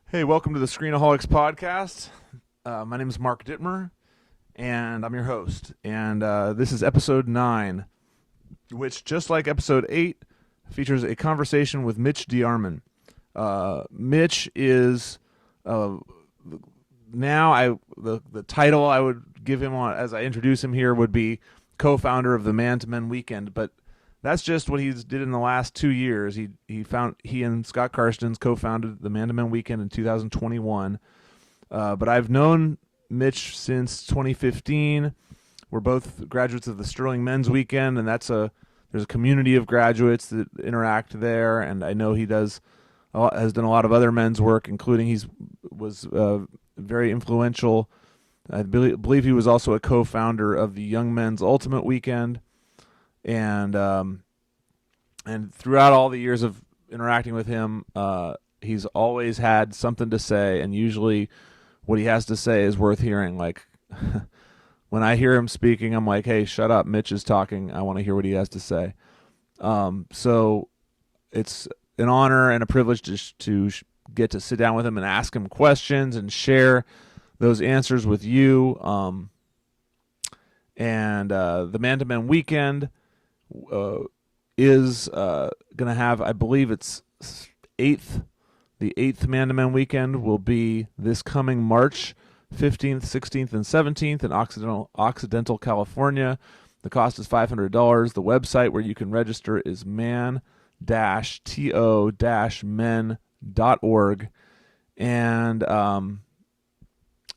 Hey, welcome to the Screenaholics podcast. My name is Mark Dittmer, and I'm your host. And this is episode 9, which, just like episode 8, features a conversation with Mitch DeArmon. Mitch is the title I would give him as I introduce him here would be co-founder of the Man-to-Men Weekend, but that's just what he's did in the last 2 years. He and Scott Karstens co-founded the Man-to-Men Weekend in 2021. But I've known Mitch since 2015. We're both graduates of the Sterling Men's Weekend, and there's a community of graduates that interact there. And I know he has done a lot of other men's work, including was very influential. I believe he was also a co-founder of the Young Men's Ultimate Weekend. And throughout all the years of interacting with him, he's always had something to say, and usually what he has to say is worth hearing. Like when I hear him speaking, I'm like, "Hey, shut up! Mitch is talking. I want to hear what he has to say." So it's an honor and a privilege to get to sit down with him and ask him questions and share those answers with you. And the Man-to-Men Weekend is going to have, I believe it's the 8th Man-to-Men Weekend will be this coming March 15th, 16th, and 17th in Occidental, California. The cost is $500. The website where you can register is man-to-men.org. And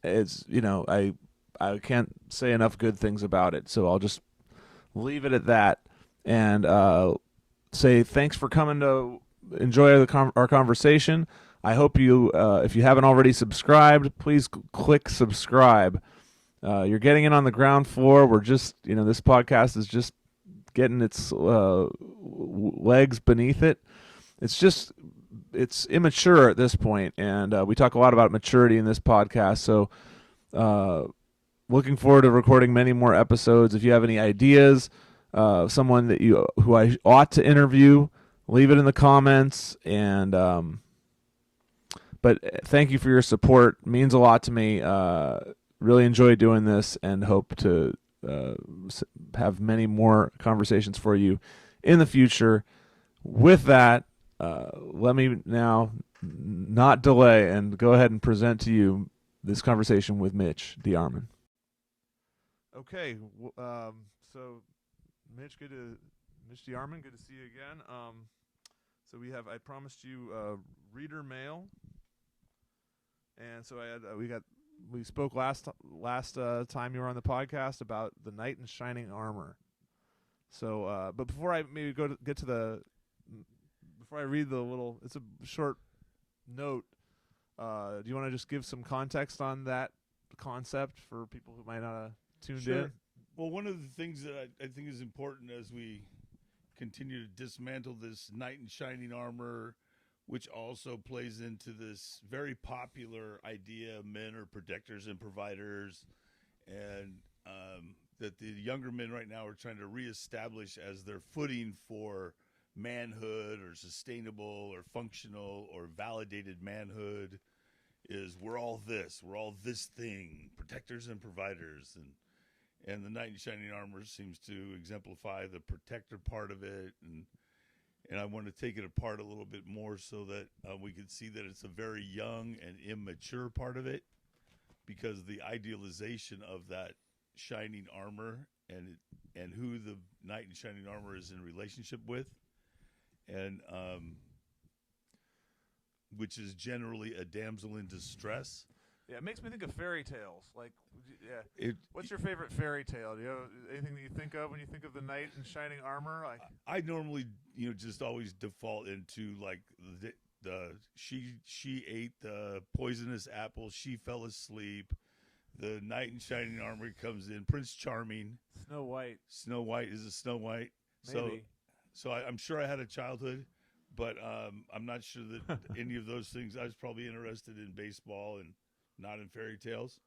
it's, I can't say enough good things about it, so I'll just leave it at that and say thanks for coming to enjoy our conversation. I hope you, if you haven't already subscribed, please click subscribe. You're getting in on the ground floor. We're just, this podcast is just getting its legs beneath it. It's immature at this point, and we talk a lot about maturity in this podcast. So looking forward to recording many more episodes. If you have any ideas, someone who I ought to interview, leave it in the comments. And but thank you for your support. It means a lot to me. Really enjoy doing this, and hope to have many more conversations for you in the future. With that, let me now not delay and go ahead and present to you this conversation with Mitch DeArmon. Okay, so Mitch DeArmon, good to see you again. So I promised you reader mail, and so we spoke last time you were on the podcast about the knight in shining armor. So, but before I maybe before I read it's a short note. Do you want to just give some context on that concept for people who might not have tuned in? Well, one of the things that I think is important as we continue to dismantle this knight in shining armor, which also plays into this very popular idea of men are protectors and providers, and that the younger men right now are trying to reestablish as their footing for manhood or sustainable or functional or validated manhood is we're all this thing, protectors and providers. And the knight in shining armor seems to exemplify the protector part of it, and I want to take it apart a little bit more so that we can see that it's a very young and immature part of it, because the idealization of that shining armor and who the knight in shining armor is in relationship with, and which is generally a damsel in distress. Yeah, it makes me think of fairy tales. Like, yeah. What's your favorite fairy tale? Do you have anything that you think of when you think of the knight in shining armor? Like, I normally, just always default into like the she ate the poisonous apple, she fell asleep. The knight in shining armor comes in. Prince Charming. Snow White. Snow White is a Snow White. Maybe. So I'm sure I had a childhood, but I'm not sure that any of those things. I was probably interested in baseball and not in fairy tales.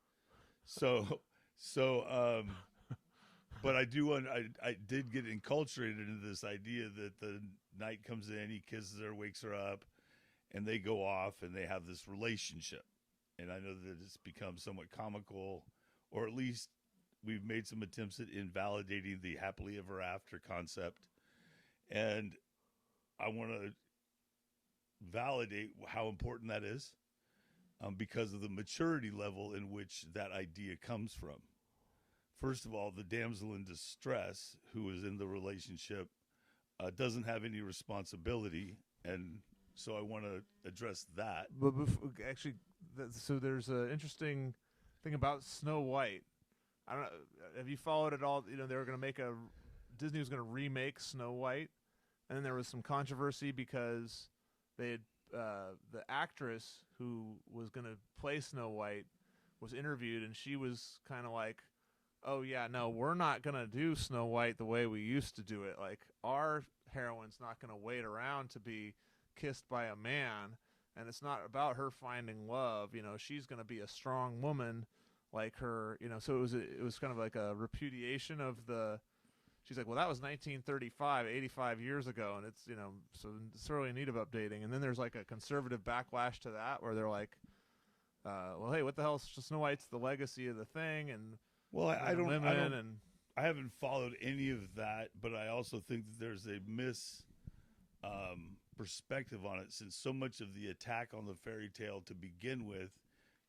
But I did get enculturated into this idea that the knight comes in, he kisses her, wakes her up, and they go off and they have this relationship. And I know that it's become somewhat comical, or at least we've made some attempts at invalidating the happily ever after concept. And I want to validate how important that is, because of the maturity level in which that idea comes from. First of all, the damsel in distress who is in the relationship doesn't have any responsibility, and so I want to address that. But actually, so there's an interesting thing about Snow White. I don't know. Have you followed it all? You know, they were going to make Disney was going to remake Snow White, and then there was some controversy because they had the actress who was going to play Snow White was interviewed, and she was kind of like, "Oh yeah, no, we're not going to do Snow White the way we used to do it. Like our heroine's not going to wait around to be kissed by a man, and it's not about her finding love. You know, she's going to be a strong woman." Like her, you know, so it was kind of like a repudiation of the. She's like, well, that was 1935, 85 years ago, and it's, you know, so it's really in need of updating. And then there's like a conservative backlash to that, where they're like, well, hey, what the hell? Snow White's the legacy of the thing, and well, I don't, and I haven't followed any of that, but I also think that there's a perspective on it, since so much of the attack on the fairy tale to begin with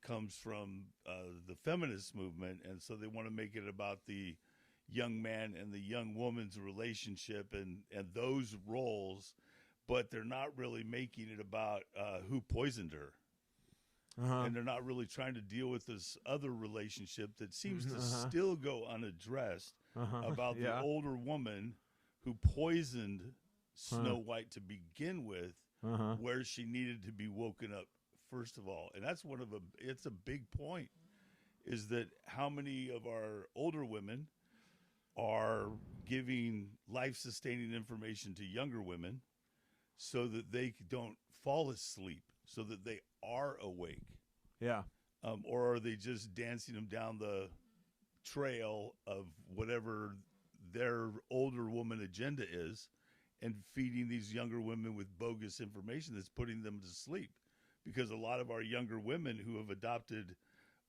comes from the feminist movement, and so they want to make it about the young man and the young woman's relationship and those roles, but they're not really making it about who poisoned her. And they're not really trying to deal with this other relationship that seems to still go unaddressed about the older woman who poisoned Snow White to begin with, where she needed to be woken up first of all. And that's it's a big point, is that how many of our older women are giving life-sustaining information to younger women so that they don't fall asleep, so that they are awake. Yeah. Or are they just dancing them down the trail of whatever their older woman agenda is, and feeding these younger women with bogus information that's putting them to sleep? Because a lot of our younger women who have adopted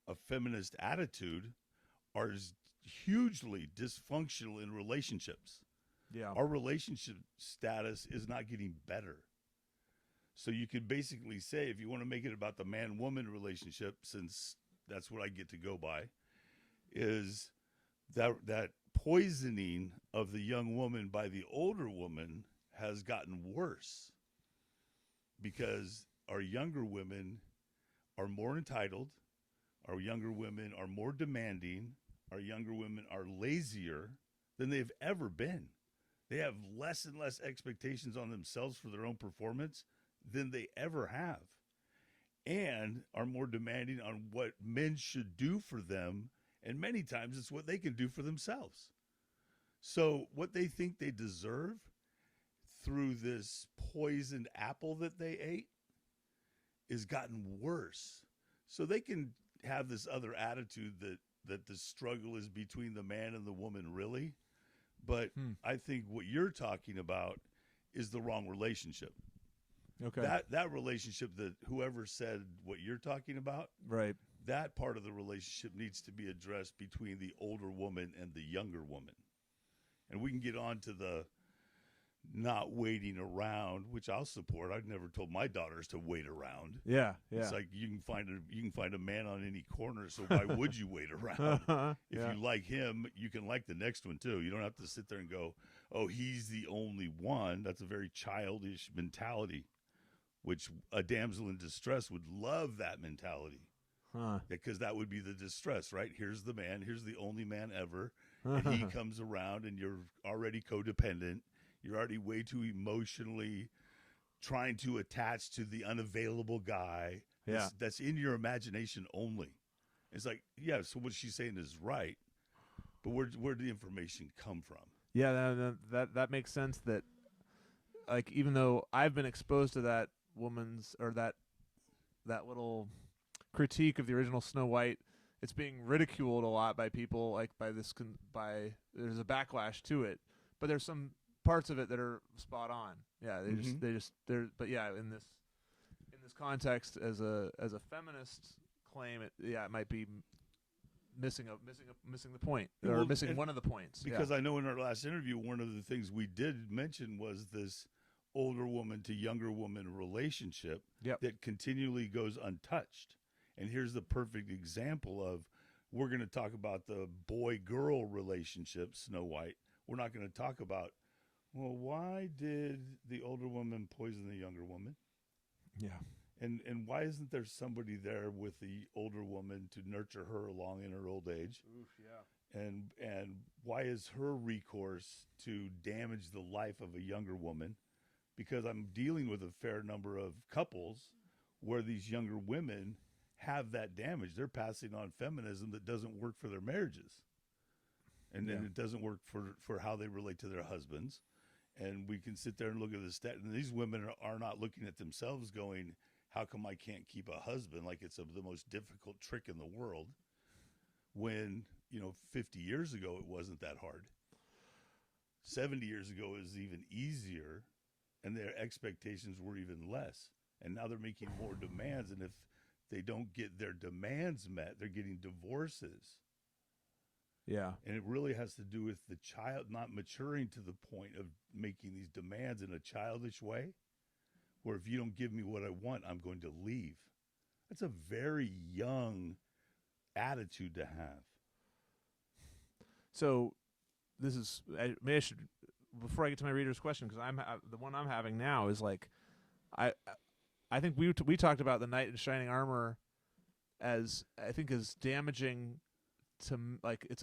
a feminist attitude are hugely dysfunctional in relationships. Yeah. Our relationship status is not getting better. So you could basically say, if you want to make it about the man-woman relationship, since that's what I get to go by, is that poisoning of the young woman by the older woman has gotten worse, because our younger women are more entitled, our younger women are more demanding, our younger women are lazier than they've ever been. They have less and less expectations on themselves for their own performance than they ever have, and are more demanding on what men should do for them, and many times it's what they can do for themselves. So what they think they deserve through this poisoned apple that they ate has gotten worse. So they can have this other attitude that the struggle is between the man and the woman, really. But I think what you're talking about is the wrong relationship. Okay. That relationship, that whoever said what you're talking about, Right. that part of the relationship needs to be addressed between the older woman and the younger woman. And we can get on to the not waiting around, which I'll support. I've never told my daughters to wait around. Yeah. It's like you can find a man on any corner, so why would you wait around? If you like him, you can like the next one too. You don't have to sit there and go, "Oh, he's the only one." That's a very childish mentality, which a damsel in distress would love that mentality. Because that would be the distress, right? Here's the man, here's the only man ever, and he comes around and you're already codependent. You're already way too emotionally trying to attach to the unavailable guy. Yeah. That's in your imagination only. It's like, yeah, so what she's saying is right, but where did the information come from? Yeah, that makes sense. That, like, even though I've been exposed to that woman's, or that little critique of the original Snow White, it's being ridiculed a lot by people, like there's a backlash to it, but there's some parts of it that are spot on. Yeah, but yeah, in this, this context as a feminist claim, it might be missing the point, or missing one of the points. Because I know in our last interview, one of the things we did mention was this older woman to younger woman relationship that continually goes untouched. And here's the perfect example of, we're going to talk about the boy-girl relationship, Snow White. We're not going to talk about, well, why did the older woman poison the younger woman? Yeah. And why isn't there somebody there with the older woman to nurture her along in her old age? Oof, yeah. And why is her recourse to damage the life of a younger woman? Because I'm dealing with a fair number of couples where these younger women have that damage. They're passing on feminism that doesn't work for their marriages. And then it doesn't work for how they relate to their husbands. And we can sit there and look at the stat. And these women are not looking at themselves going, how come I can't keep a husband? Like it's the most difficult trick in the world. When, 50 years ago, it wasn't that hard. 70 years ago, it was even easier. And their expectations were even less. And now they're making more demands. And if they don't get their demands met, they're getting divorces. Yeah. And it really has to do with the child not maturing to the point of making these demands in a childish way, where if you don't give me what I want, I'm going to leave. That's a very young attitude to have. So this is, maybe I should, before I get to my reader's question, because the one I'm having now is like, I think we talked about the knight in shining armor as, I think, as damaging to, like, it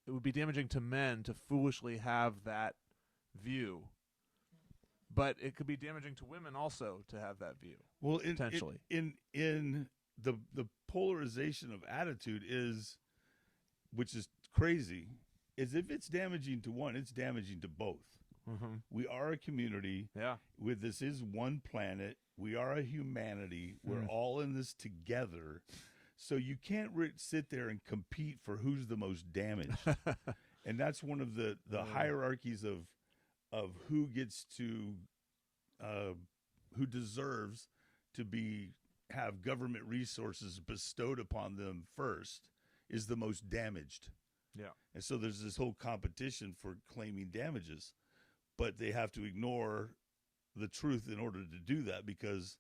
would be damaging to men to foolishly have that view, but it could be damaging to women also to have that view. Well, potentially in the polarization of attitude is, which is crazy, is if it's damaging to one, it's damaging to both. Mm-hmm. We are a community. Yeah. This is one planet. We are a humanity. We're all in this together. So you can't sit there and compete for who's the most damaged. And that's one of the hierarchies of who gets to, who deserves to have government resources bestowed upon them first, is the most damaged. Yeah. And so there's this whole competition for claiming damages, but they have to ignore the truth in order to do that, because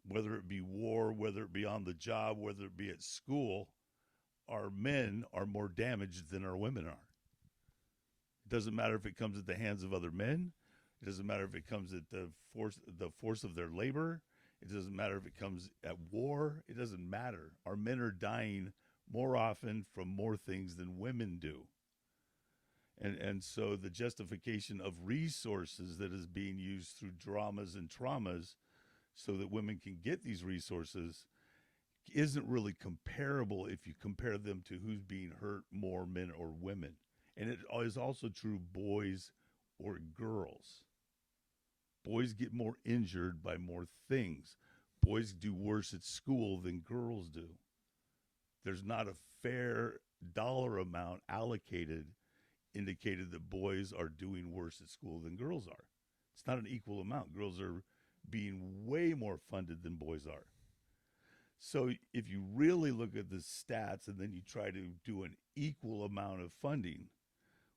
whether it be war, whether it be on the job, whether it be at school, our men are more damaged than our women are. It doesn't matter if it comes at the hands of other men. It doesn't matter if it comes at the force of their labor. It doesn't matter if it comes at war. It doesn't matter. Our men are dying more often from more things than women do. And so the justification of resources that is being used through dramas and traumas so that women can get these resources isn't really comparable if you compare them to who's being hurt more, men or women. And it is also true boys or girls. Boys get more injured by more things. Boys do worse at school than girls do. There's not a fair dollar amount indicated that boys are doing worse at school than girls are. It's not an equal amount. Girls are being way more funded than boys are. So if you really look at the stats and then you try to do an equal amount of funding,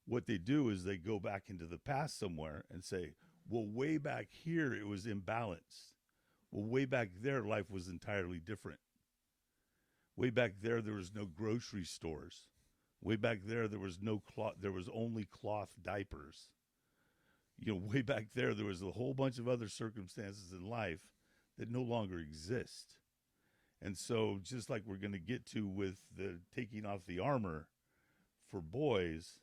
what they do is they go back into the past somewhere and say, well, way back here it was imbalanced. Well, way back there life was entirely different. Way back there was no grocery stores. Way back there was no cloth. There was only cloth diapers. Way back there was a whole bunch of other circumstances in life that no longer exist. And so just like we're going to get to with the taking off the armor for boys,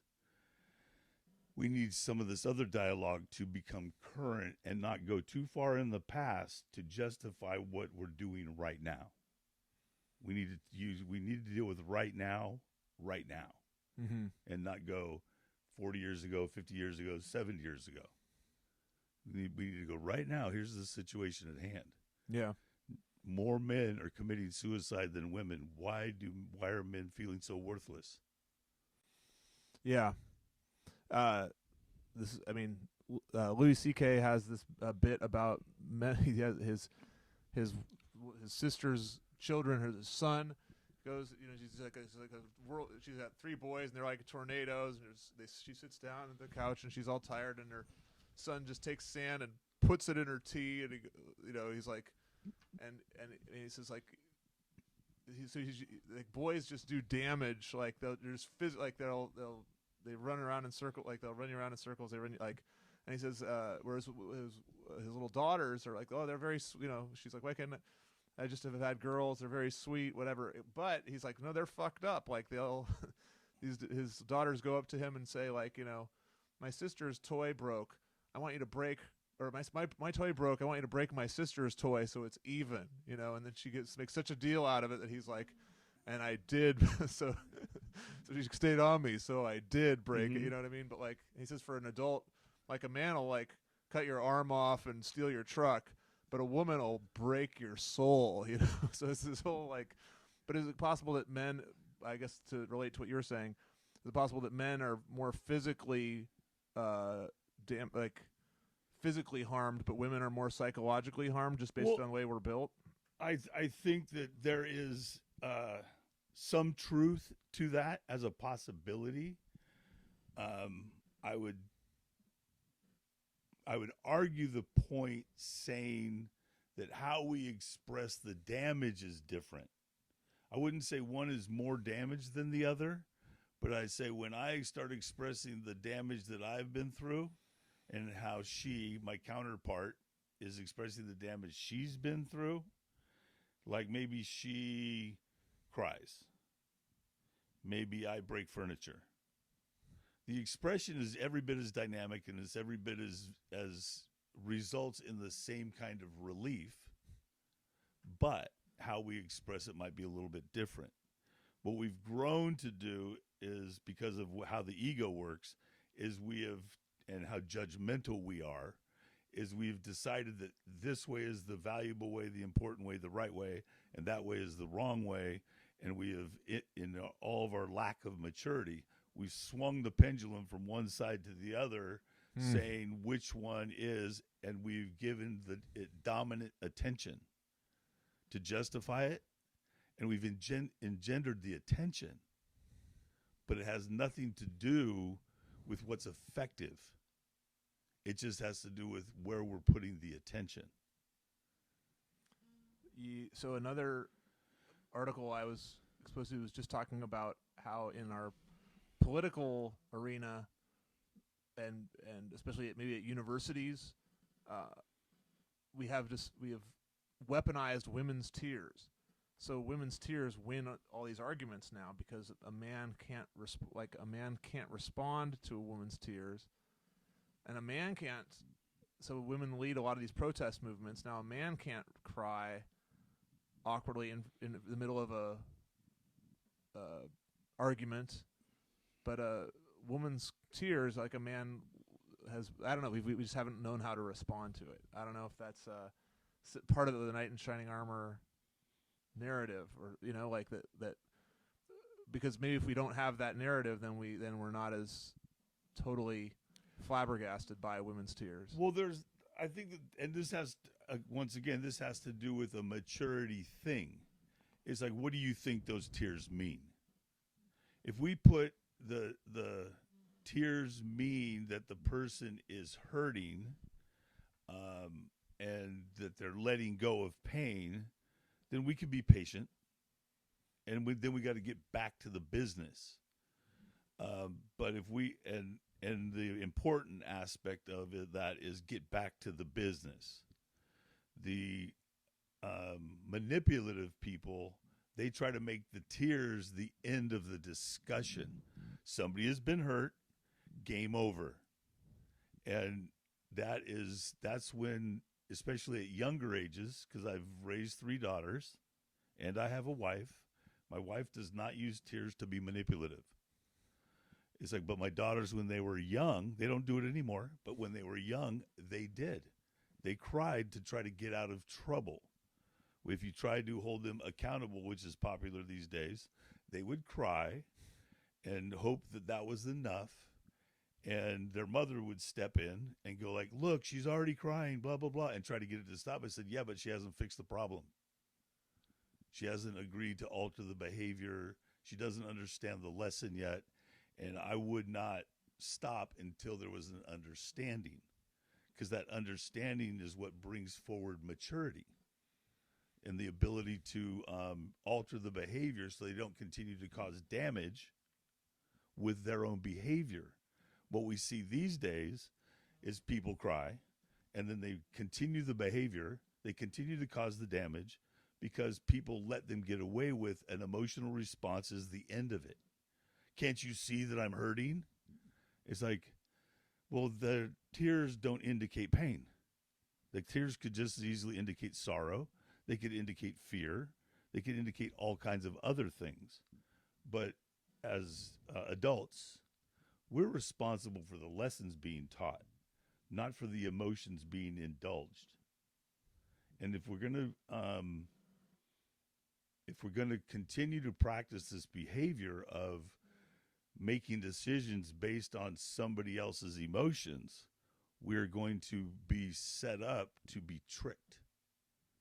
we need some of this other dialogue to become current and not go too far in the past to justify what we're doing right now. We need to deal with right now, mm-hmm. and not go 40 years ago, 50 years ago, 70 years ago. We need to go right now. Here's the situation at hand. Yeah. More men are committing suicide than women. Why are men feeling so worthless? Yeah. Louis C.K. has this bit about men. He has his sister's children, her son goes. She's like a world. She's got 3 boys, and they're like tornadoes. And she sits down at the couch, and she's all tired, and her son just takes sand and puts it in her tea, and he's like, and he says like. Like boys just do damage. Like they run around in circles. Like they'll run you around in circles. They run like, and he says, whereas his little daughters are like, oh, they're very, she's like, why can't I just have had girls? They're very sweet, whatever. But he's like, no, they're fucked up. Like they'll, his daughters go up to him and say like, my sister's toy broke. I want you to break. Or my toy broke. I want you to break my sister's toy so it's even, And then she makes such a deal out of it that he's like, and I did, so she stayed on me, so I did break it. You know what I mean? But like he says, for an adult, like a man will like cut your arm off and steal your truck, but a woman will break your soul. So it's this whole like. But is it possible that men, I guess to relate to what you're saying, is it possible that men are more physically, physically harmed, but women are more psychologically harmed just based on the way we're built? I think that there is some truth to that as a possibility. I would argue the point saying that how we express the damage is different. I wouldn't say one is more damaged than the other, but I say when I start expressing the damage that I've been through, and how she, my counterpart, is expressing the damage she's been through. Like maybe she cries. Maybe I break furniture. The expression is every bit as dynamic and is every bit as results in the same kind of relief, but how we express it might be a little bit different. What we've grown to do is, because of how the ego works, is and how judgmental we are, is we've decided that this way is the valuable way, the important way, the right way, and that way is the wrong way. And we have, in all of our lack of maturity, we've swung the pendulum from one side to the other, saying which one is, and we've given it dominant attention to justify it, and we've engendered the attention, but it has nothing to do with what's effective. It just has to do with where we're putting the attention. So another article I was exposed to was just talking about how in our political arena and especially maybe at universities, we have weaponized women's tears. So women's tears win all these arguments now because a man can't respond to a woman's tears. And a man can't, so women lead a lot of these protest movements. Now a man can't cry awkwardly in the middle of a argument, but a woman's tears, like a man has, I don't know, we just haven't known how to respond to it. I don't know if that's part of the knight in shining armor narrative, or like that because maybe if we don't have that narrative, then we're not as totally flabbergasted by women's tears. Well, I think that, and this has once again, this has to do with a maturity thing. It's like, what do you think those tears mean? If we put the tears mean that the person is hurting, and that they're letting go of pain, then we can be patient, and then we got to get back to the business. But if we and the important aspect of that is get back to the business. The manipulative people, they try to make the tears the end of the discussion. Somebody has been hurt, game over. And that's when, especially at younger ages, because I've raised 3 daughters and I have a wife, my wife does not use tears to be manipulative. It's like, but my daughters, when they were young, they don't do it anymore, but when they were young, they did. They cried to try to get out of trouble. If you try to hold them accountable, which is popular these days, they would cry and hope that that was enough. And their mother would step in and go like, look, she's already crying, blah, blah, blah, and try to get it to stop. I said, yeah, but she hasn't fixed the problem. She hasn't agreed to alter the behavior. She doesn't understand the lesson yet. And I would not stop until there was an understanding, because that understanding is what brings forward maturity and the ability to alter the behavior so they don't continue to cause damage with their own behavior. What we see these days is people cry and then they continue the behavior. They continue to cause the damage because people let them get away with an emotional response as the end of it. Can't you see that I'm hurting? It's like, well, the tears don't indicate pain. The tears could just as easily indicate sorrow. They could indicate fear. They could indicate all kinds of other things. But as adults, we're responsible for the lessons being taught, not for the emotions being indulged. And if we're going to continue to practice this behavior of making decisions based on somebody else's emotions, we're going to be set up to be tricked,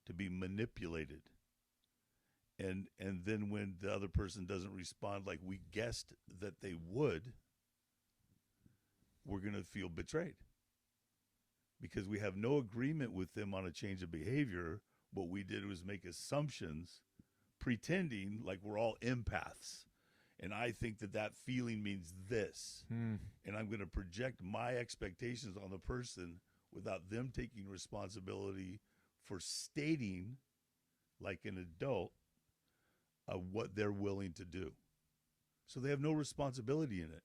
to be manipulated. And then when the other person doesn't respond like we guessed that they would, we're going to feel betrayed because we have no agreement with them on a change of behavior. What we did was make assumptions, pretending like we're all empaths. And I think that feeling means this. And I'm going to project my expectations on the person without them taking responsibility for stating, like an adult, what they're willing to do. So they have no responsibility in it.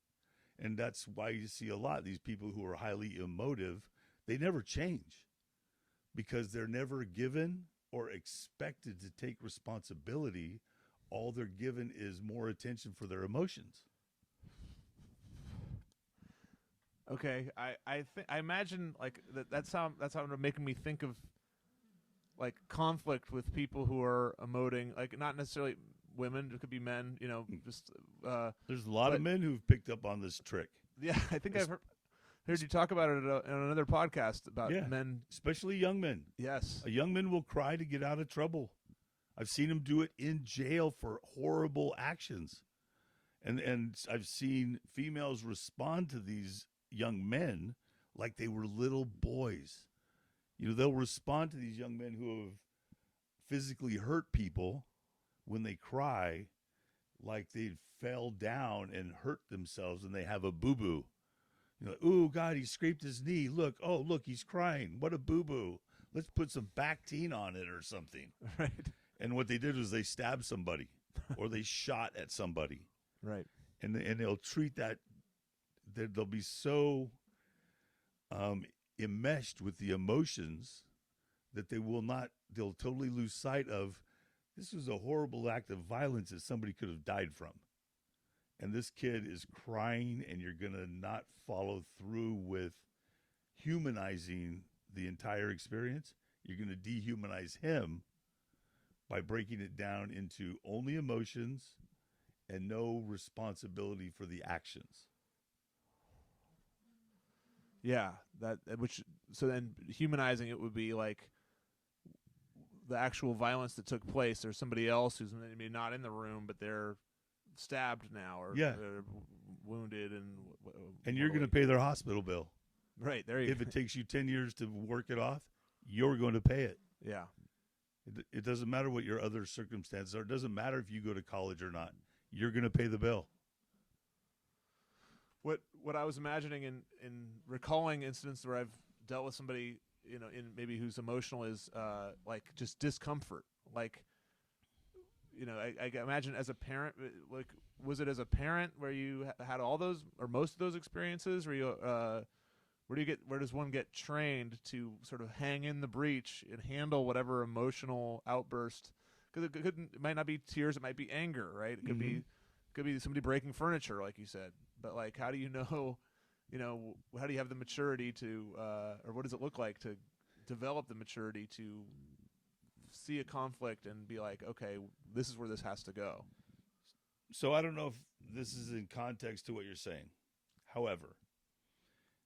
And that's why you see a lot of these people who are highly emotive, they never change because they're never given or expected to take responsibility. All they're given is more attention for their emotions. Okay, I imagine like that's how making me think of like conflict with people who are emoting, like not necessarily women, it could be men, just there's a lot of men who've picked up on this trick. Yeah, I think I've heard you talk about it on another podcast about men, especially young men. Yes, a young man will cry to get out of trouble. I've seen him do it in jail for horrible actions, and I've seen females respond to these young men like they were little boys. They'll respond to these young men who have physically hurt people when they cry like they fell down and hurt themselves and they have a boo-boo. Oh, God, he scraped his knee. Look, he's crying. What a boo-boo. Let's put some Bactine on it or something. Right. And what they did was they stabbed somebody or they shot at somebody. Right. And they'll treat that, they'll be so enmeshed with the emotions that they'll totally lose sight of this was a horrible act of violence that somebody could have died from. And this kid is crying, and you're going to not follow through with humanizing the entire experience. You're going to dehumanize him by breaking it down into only emotions and no responsibility for the actions. Yeah, so then humanizing it would be like the actual violence that took place. There's somebody else who's maybe not in the room, but they're stabbed now or they're wounded, and you're going to pay their hospital bill. Right, there you go. If it takes you 10 years to work it off, you're going to pay it. Yeah. It doesn't matter what your other circumstances are. It doesn't matter if you go to college or not. You're going to pay the bill. What I was imagining in recalling incidents where I've dealt with somebody, in maybe who's emotional is like just discomfort. Like, I imagine as a parent, like, was it as a parent where you had all those or most of those experiences? Where you where does one get trained to sort of hang in the breach and handle whatever emotional outburst? Because it might not be tears, it might be anger, right? It could be somebody breaking furniture, like you said. But like, how do you know? How do you have the maturity to, or what does it look like to develop the maturity to see a conflict and be like, okay, this is where this has to go? So I don't know if this is in context to what you're saying. However,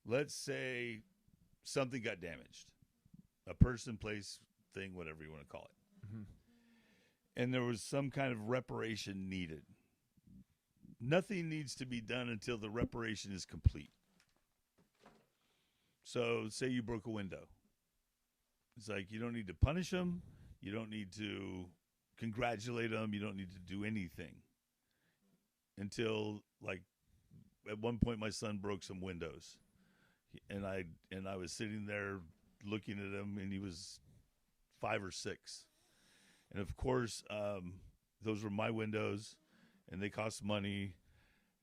let's say something got damaged, a person, place, thing, whatever you want to call it, Mm-hmm. and there was some kind of reparation needed. Nothing needs to be done until the reparation is complete. So, say you broke a window. It's like you don't need to punish them, you don't need to congratulate them, you don't need to do anything until, like, at one point my son broke some windows, and I was sitting there looking at him, and he was 5 or 6, and of course, those were my windows, and they cost money,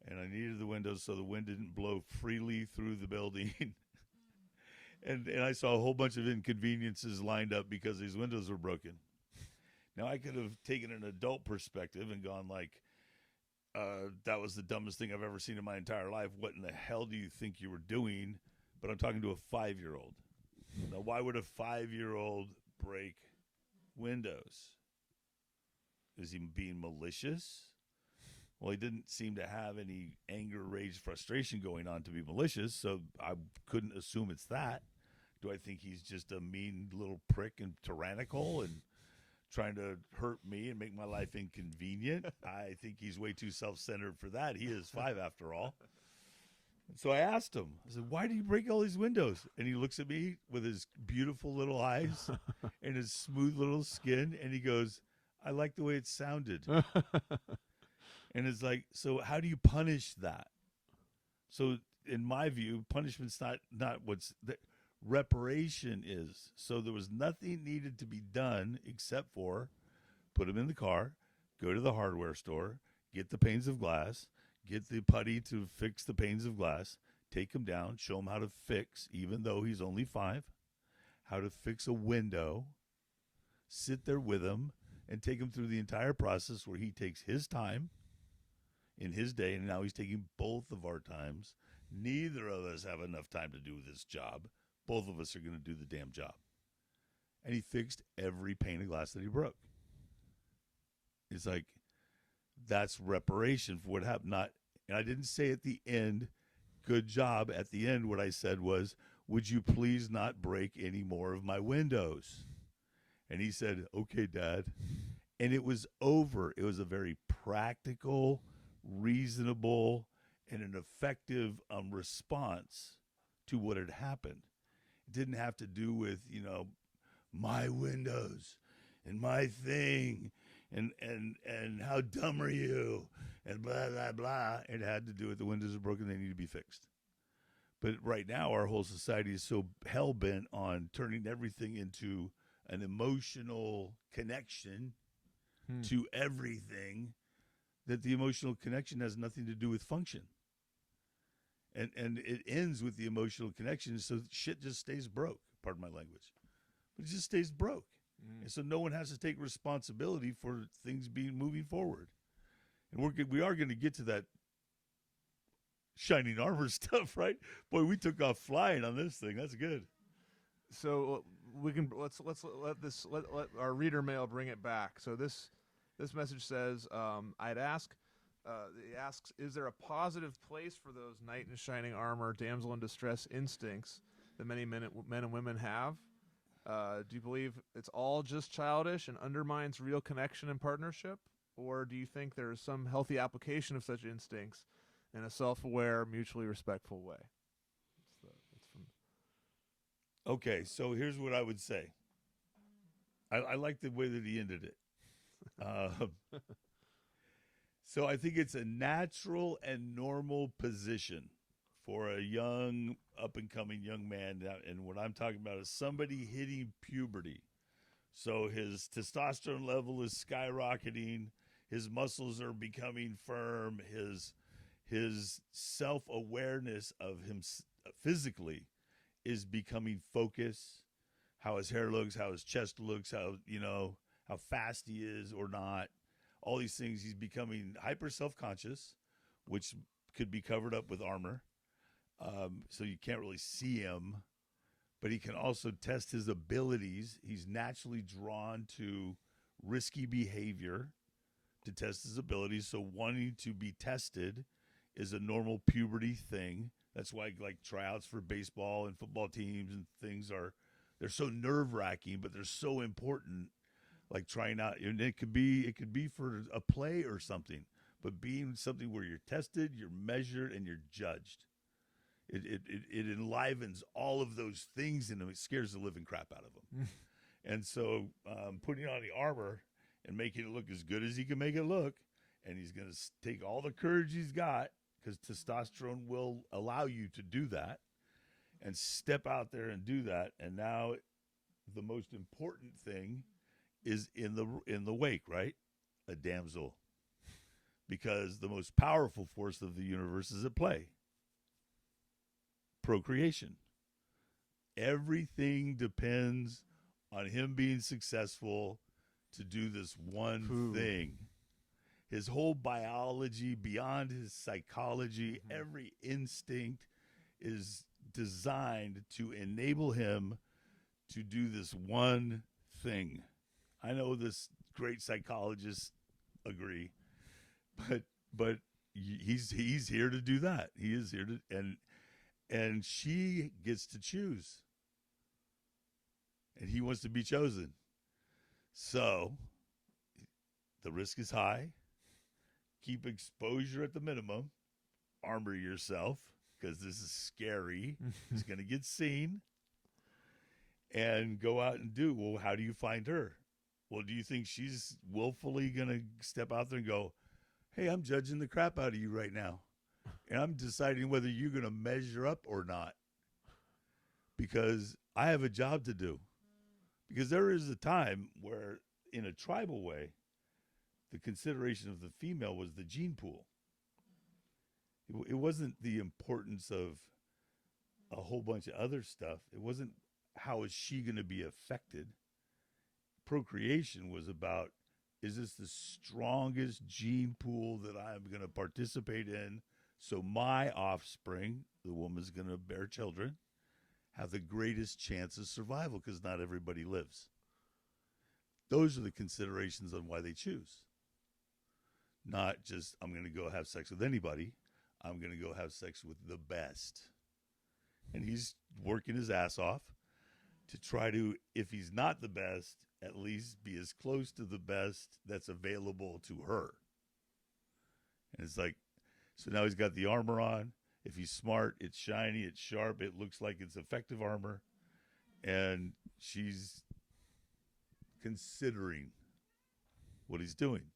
and I needed the windows so the wind didn't blow freely through the building. And I saw a whole bunch of inconveniences lined up because these windows were broken. Now, I could have taken an adult perspective and gone like, that was the dumbest thing I've ever seen in my entire life. What in the hell do you think you were doing? But I'm talking to a 5-year-old. Now, why would a 5-year-old break windows? Is he being malicious? Well, he didn't seem to have any anger, rage, frustration going on to be malicious, so I couldn't assume it's that. Do I think he's just a mean little prick and tyrannical and trying to hurt me and make my life inconvenient? I think he's way too self-centered for that. He is 5 after all. So I asked him, I said, why do you break all these windows? And he looks at me with his beautiful little eyes and his smooth little skin, and he goes, I like the way it sounded. And it's like, so how do you punish that? So in my view, punishment's not what's the reparation is. So there was nothing needed to be done except for put him in the car, go to the hardware store, get the panes of glass, get the putty to fix the panes of glass, take him down, show him how to fix, even though he's only 5, how to fix a window, sit there with him, and take him through the entire process where he takes his time in his day, and now he's taking both of our times. Neither of us have enough time to do this job. Both of us are going to do the damn job. And he fixed every pane of glass that he broke. It's like, that's reparation for what happened. And I didn't say at the end, good job. At the end, what I said was, would you please not break any more of my windows? And he said, okay, Dad. And it was over. It was a very practical, reasonable, and an effective response to what had happened. It didn't have to do with, my windows and my thing and how dumb are you and blah, blah, blah. It had to do with the windows are broken, they need to be fixed. But right now, our whole society is so hell-bent on turning everything into an emotional connection to everything that the emotional connection has nothing to do with function. And it ends with the emotional connection, so shit just stays broke, pardon my language. But it just stays broke. And so no one has to take responsibility for things moving forward. And we are going to get to that shining armor stuff, right? Boy, we took off flying on this thing. That's good. So we can let's let our reader mail bring it back. So this message says, I'd ask. He asks, is there a positive place for those knight in shining armor, damsel in distress instincts that many men and women have? Do you believe it's all just childish and undermines real connection and partnership? Or do you think there is some healthy application of such instincts in a self-aware, mutually respectful way? That's from... Okay, so here's what I would say. I like the way that he ended it. So I think it's a natural and normal position for a young, up-and-coming young man. And what I'm talking about is somebody hitting puberty. So his testosterone level is skyrocketing. His muscles are becoming firm. His self-awareness of him physically is becoming focused. How his hair looks, how his chest looks, how fast he is or not. All these things, he's becoming hyper self-conscious, which could be covered up with armor. So you can't really see him, but he can also test his abilities. He's naturally drawn to risky behavior to test his abilities. So wanting to be tested is a normal puberty thing. That's why like tryouts for baseball and football teams and things they're so nerve wracking, but they're so important. Like trying out, and it could be for a play or something, but being something where you're tested, you're measured, and you're judged. It enlivens all of those things in them. It scares the living crap out of them. And so putting on the armor and making it look as good as he can make it look, and he's going to take all the courage he's got, because testosterone will allow you to do that, and step out there and do that. And now the most important thing is in the wake, right? A damsel. Because the most powerful force of the universe is at play. Procreation. Everything depends on him being successful to do this one thing. His whole biology, beyond his psychology, every instinct is designed to enable him to do this one thing. I know this great psychologists agree, but he's here to do that. He is here to, and she gets to choose, and he wants to be chosen. So the risk is high. Keep exposure at the minimum. Armor yourself, because this is scary. It's going to get seen. And go out and do. Well, how do you find her? Well, do you think she's willfully going to step out there and go, hey, I'm judging the crap out of you right now, and I'm deciding whether you're going to measure up or not, because I have a job to do? Because there is a time where, in a tribal way, the consideration of the female was the gene pool. It wasn't the importance of a whole bunch of other stuff. It wasn't how is she going to be affected. Procreation was about, is this the strongest gene pool that I'm going to participate in, so my offspring, the woman's going to bear children, have the greatest chance of survival, because not everybody lives. Those are the considerations on why they choose. Not just, I'm going to go have sex with anybody. I'm going to go have sex with the best. And he's working his ass off to try to, if he's not the best, at least be as close to the best that's available to her. And it's like, so now he's got the armor on. If he's smart, it's shiny, it's sharp, it looks like it's effective armor. And she's considering what he's doing.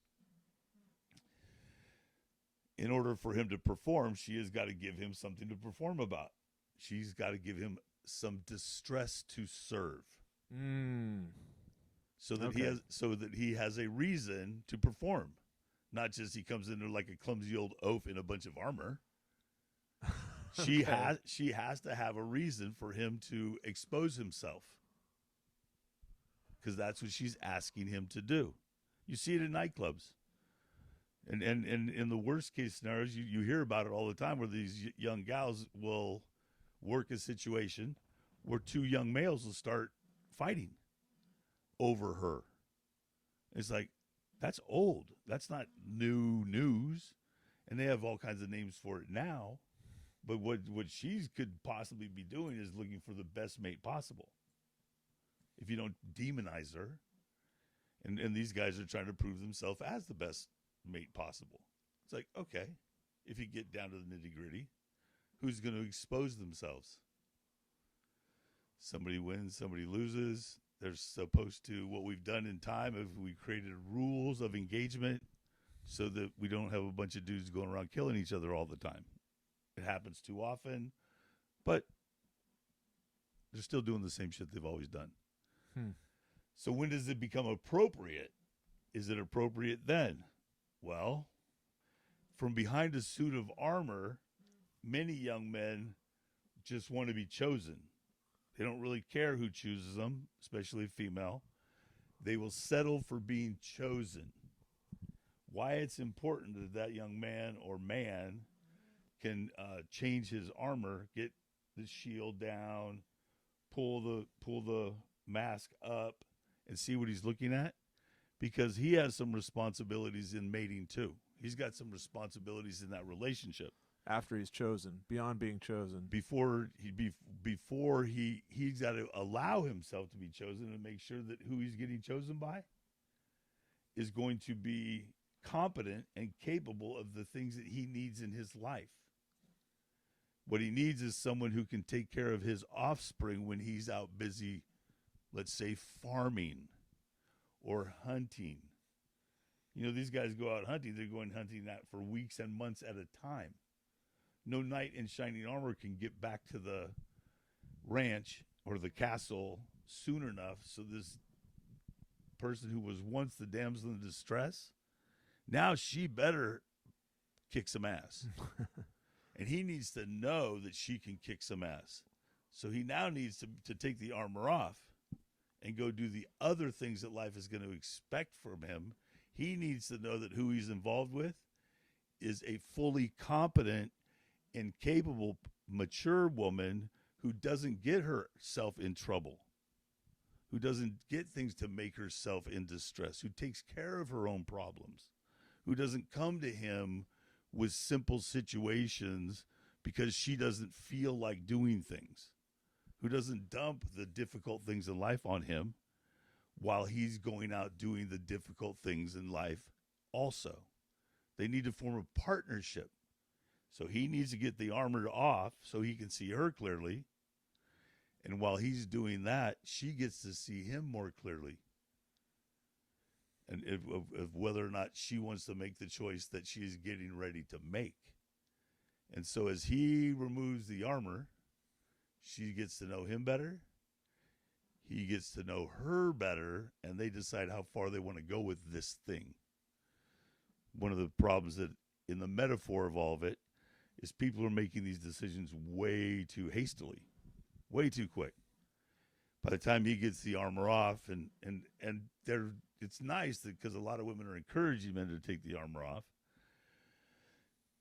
In order for him to perform, she has got to give him something to perform about. She's got to give him some distress to serve. So that he has a reason to perform. Not just he comes in there like a clumsy old oaf in a bunch of armor. She has to have a reason for him to expose himself, because that's what she's asking him to do. You see it in nightclubs, and in the worst case scenarios, you hear about it all the time, where these young gals will work a situation where two young males will start fighting over her. It's like, that's old. That's not new news, and they have all kinds of names for it now. But what she could possibly be doing is looking for the best mate possible, if you don't demonize her. And these guys are trying to prove themselves as the best mate possible. It's like, okay, if you get down to the nitty-gritty, who's going to expose themselves? Somebody wins, somebody loses. They're supposed to, what we've done in time is we created rules of engagement so that we don't have a bunch of dudes going around killing each other all the time. It happens too often, but they're still doing the same shit they've always done. So when does it become appropriate? Is it appropriate then? Well, from behind a suit of armor, many young men just want to be chosen. They don't really care who chooses them, especially female. They will settle for being chosen. Why it's important that that young man or man can change his armor, get the shield down, pull the mask up, and see what he's looking at, because he has some responsibilities in mating too. He's got some responsibilities in that relationship. after he's chosen, beyond being chosen. Before he's got to allow himself to be chosen and make sure that who he's getting chosen by is going to be competent and capable of the things that he needs in his life. What he needs is someone who can take care of his offspring when he's out busy, let's say, farming or hunting. You know, these guys go out hunting. They're going hunting that for weeks and months at a time. No knight in shining armor can get back to the ranch or the castle soon enough so this person who was once the damsel in distress, now she better kick some ass. And he needs to know that she can kick some ass. So he now needs to take the armor off and go do the other things that life is going to expect from him. He needs to know that who he's involved with is a fully competent and capable, mature woman who doesn't get herself in trouble, who doesn't get things to make herself in distress, who takes care of her own problems, who doesn't come to him with simple situations because she doesn't feel like doing things, who doesn't dump the difficult things in life on him while he's going out doing the difficult things in life also. They need to form a partnership. So he needs to get the armor off so he can see her clearly. And while he's doing that, she gets to see him more clearly. And of whether or not she wants to make the choice that she's getting ready to make. And so as he removes the armor, she gets to know him better. He gets to know her better, and they decide how far they want to go with this thing. One of the problems that in the metaphor of all of it is people are making these decisions way too hastily, way too quick. By the time he gets the armor off, and it's nice because a lot of women are encouraging men to take the armor off,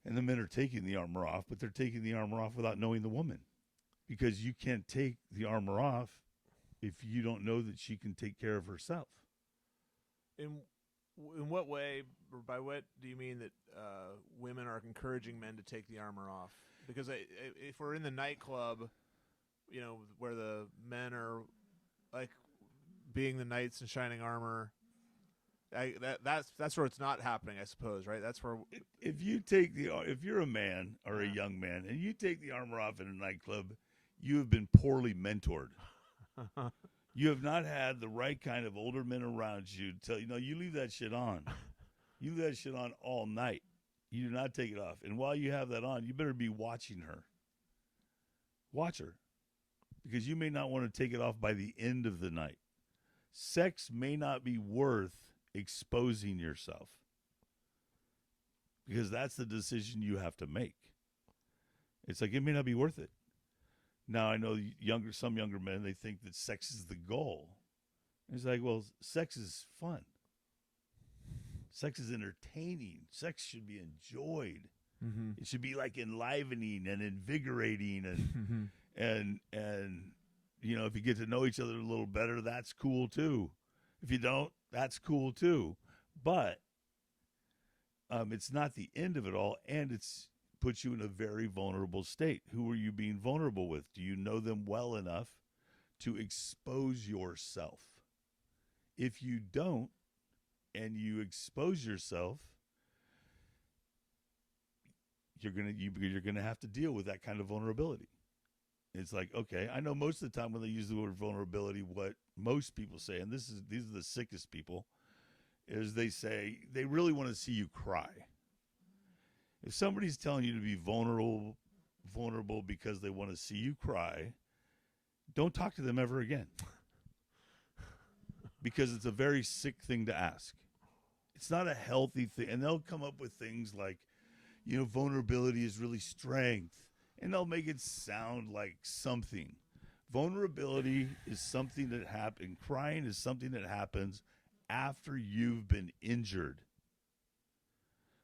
and the men are taking the armor off, but they're taking the armor off without knowing the woman, because you can't take the armor off if you don't know that she can take care of herself. In what way, or by what do you mean that women are encouraging men to take the armor off? Because if we're in the nightclub, you know, where the men are like being the knights in shining armor, that's where it's not happening, I suppose, right? That's where if you're a man or a young man and you take the armor off in a nightclub, you have been poorly mentored. You have not had the right kind of older men around you to tell you, no, you leave that shit on. You leave that shit on all night. You do not take it off. And while you have that on, you better be watching her. Watch her. Because you may not want to take it off by the end of the night. Sex may not be worth exposing yourself. Because that's the decision you have to make. It's like, it may not be worth it. Now, I know some younger men, they think that sex is the goal. It's like, well, sex is fun. Sex is entertaining. Sex should be enjoyed. Mm-hmm. It should be like enlivening and invigorating, and you know, if you get to know each other a little better, that's cool too. If you don't, that's cool too. But it's not the end of it all, and it's puts you in a very vulnerable state. Who are you being vulnerable with? Do you know them well enough to expose yourself? If you don't, and you expose yourself, you're gonna have to deal with that kind of vulnerability. It's like, okay, I know most of the time when they use the word vulnerability, what most people say, and these are the sickest people, is they say they really want to see you cry. If somebody's telling you to be vulnerable because they want to see you cry, don't talk to them ever again. Because it's a very sick thing to ask. It's not a healthy thing. And they'll come up with things like, you know, vulnerability is really strength. And they'll make it sound like something. Vulnerability is something that happens. Crying is something that happens after you've been injured.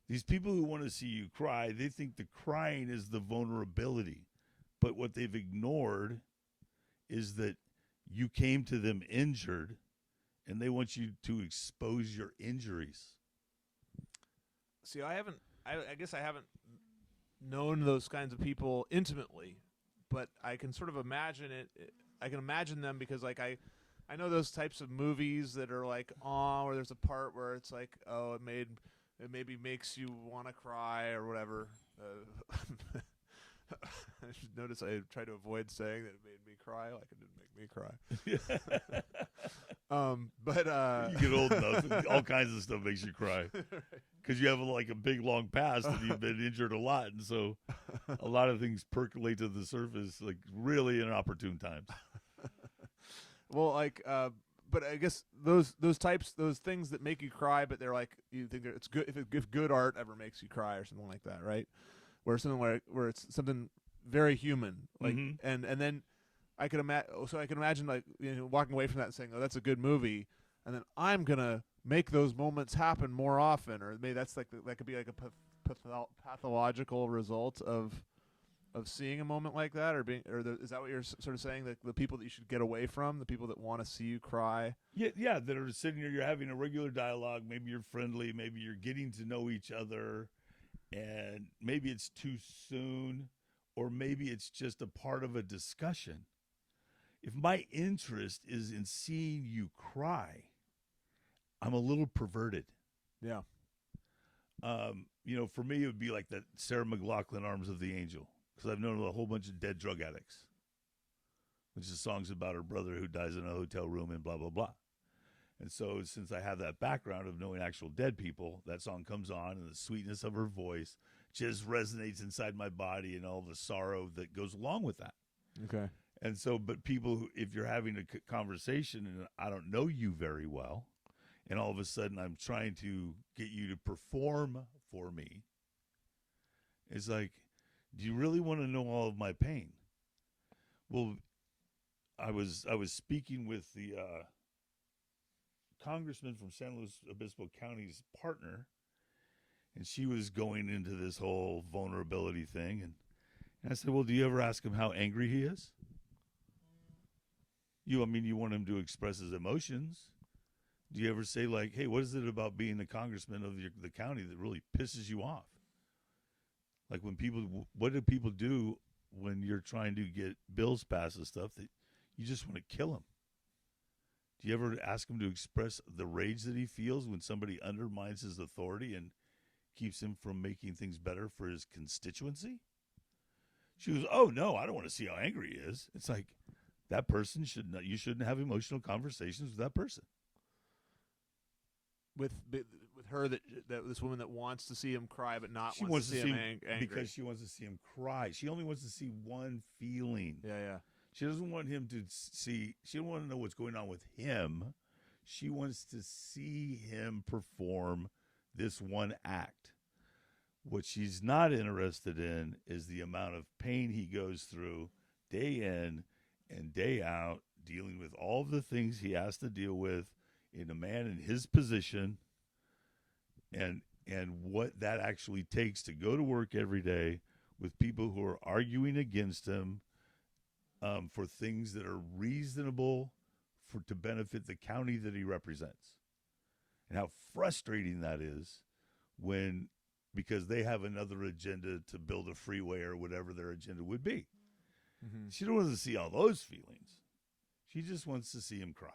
These people who want to see you cry, they think the crying is the vulnerability. But what they've ignored is that you came to them injured, and they want you to expose your injuries. See, I guess I haven't known those kinds of people intimately, but I can sort of imagine it. I can imagine them because like I know those types of movies that are like, oh, where there's a part where it's like, oh, it maybe makes you want to cry or whatever. I should notice I try to avoid saying that it made me cry, like it didn't make me cry. But You get old enough, all kinds of stuff makes you cry because you have like a big long past and you've been injured a lot, and so a lot of things percolate to the surface like really inopportune times. Well, like, but I guess those things that make you cry, but they're like you think it's good if good art ever makes you cry or something like that, right? Where something where it's something very human, like, and then I can imagine like walking away from that and saying, oh, that's a good movie, and then I'm gonna make those moments happen more often, or maybe that's like that could be like a pathological result of seeing a moment like that, or is that what you're sort of saying? That the people that you should get away from, the people that want to see you cry? Yeah, that are sitting here. You're having a regular dialogue. Maybe you're friendly. Maybe you're getting to know each other, and maybe it's too soon, or maybe it's just a part of a discussion. If my interest is in seeing you cry, I'm a little perverted. Yeah. For me, it would be like that Sarah McLachlan Arms of the Angel, because I've known a whole bunch of dead drug addicts, which is songs about her brother who dies in a hotel room and blah, blah, blah. And so since I have that background of knowing actual dead people, that song comes on and the sweetness of her voice just resonates inside my body and all the sorrow that goes along with that. Okay. And so, but people who, if you're having a conversation and I don't know you very well, and all of a sudden I'm trying to get you to perform for me, it's like, do you really want to know all of my pain? Well, I was speaking with the congressman from San Luis Obispo County's partner, and she was going into this whole vulnerability thing, and I said, well, do you ever ask him how angry he is? You want him to express his emotions. Do you ever say, like, hey, what is it about being the congressman of the county that really pisses you off? Like what do people do when you're trying to get bills passed and stuff that you just want to kill them? Do you ever ask him to express the rage that he feels when somebody undermines his authority and keeps him from making things better for his constituency? She goes, oh, no, I don't want to see how angry he is. It's like, that person you shouldn't have emotional conversations with that person. With her that this woman that wants to see him cry but not she wants to see him angry because she wants to see him cry. She only wants to see one feeling. Yeah. She doesn't want him to see. She doesn't want to know what's going on with him. She wants to see him perform this one act. What she's not interested in is the amount of pain he goes through day in and day out, dealing with all of the things he has to deal with in a man in his position, and what that actually takes to go to work every day with people who are arguing against him for things that are reasonable to benefit the county that he represents, and how frustrating that is because they have another agenda to build a freeway or whatever their agenda would be. Mm-hmm. She don't want to see all those feelings. She just wants to see him cry.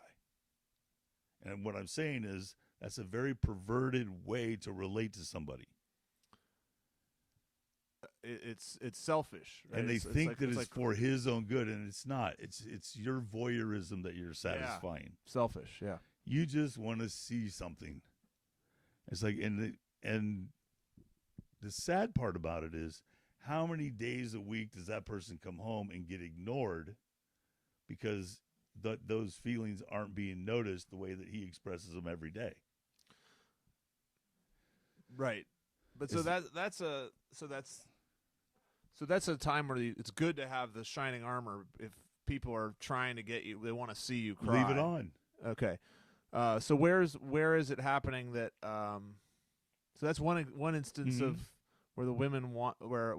And what I'm saying is that's a very perverted way to relate to somebody. It's selfish, right? And they think that it's for his own good, and it's not. It's your voyeurism that you're satisfying. Yeah. Selfish, yeah. You just want to see something. It's like, and the sad part about it is, how many days a week does that person come home and get ignored because those feelings aren't being noticed the way that he expresses them every day? Right. But that's a time where it's good to have the shining armor if people are trying to get you, they want to see you cry. Leave it on. Okay. So where is it happening that so that's one instance mm-hmm. of where the women want where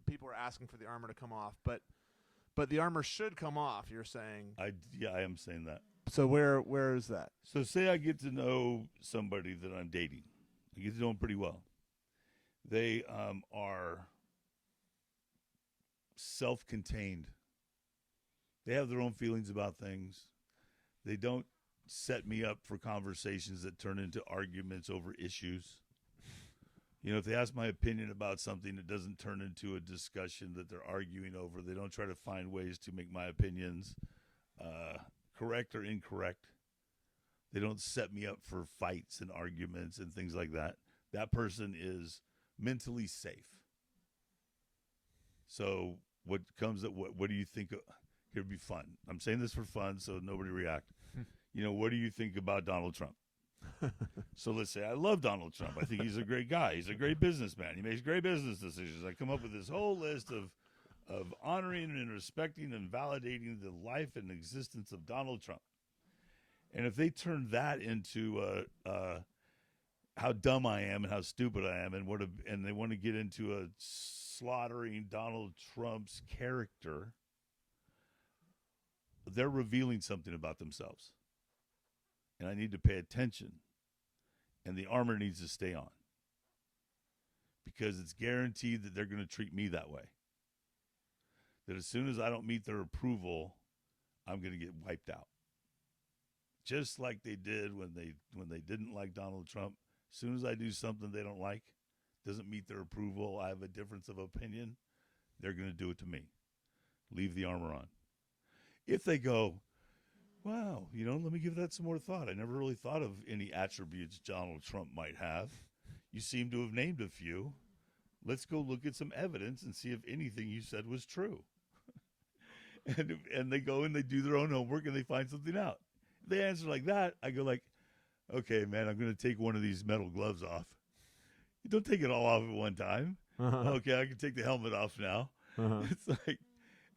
people are asking for the armor to come off, but the armor should come off, you're saying. I am saying that. So where is that? So say I get to know somebody that I'm dating. I get to know them pretty well. They are self-contained. They have their own feelings about things. They don't set me up for conversations that turn into arguments over issues. You know, if they ask my opinion about something, it doesn't turn into a discussion that they're arguing over. They don't try to find ways to make my opinions correct or incorrect. They don't set me up for fights and arguments and things like that. That person is mentally safe. So what comes at what do you think? It'd be fun. I'm saying this for fun, so nobody react. You know, what do you think about Donald Trump? So let's say I love Donald Trump. I think he's a great guy. He's a great businessman. He makes great business decisions. I come up with this whole list of honoring and respecting and validating the life and existence of Donald Trump. And if they turn that into how dumb I am and how stupid I am, and they want to get into a slaughtering Donald Trump's character, they're revealing something about themselves. And I need to pay attention. And the armor needs to stay on. Because it's guaranteed that they're going to treat me that way. That as soon as I don't meet their approval, I'm going to get wiped out. Just like they did when they didn't like Donald Trump. As soon as I do something they don't like, doesn't meet their approval, I have a difference of opinion, they're going to do it to me. Leave the armor on. If they go, wow, you know, let me give that some more thought. I never really thought of any attributes Donald Trump might have. You seem to have named a few. Let's go look at some evidence and see if anything you said was true. and they go and they do their own homework and they find something out. If they answer like that, I go like, okay, man, I'm going to take one of these metal gloves off. You don't take it all off at one time. Okay, I can take the helmet off now. It's like,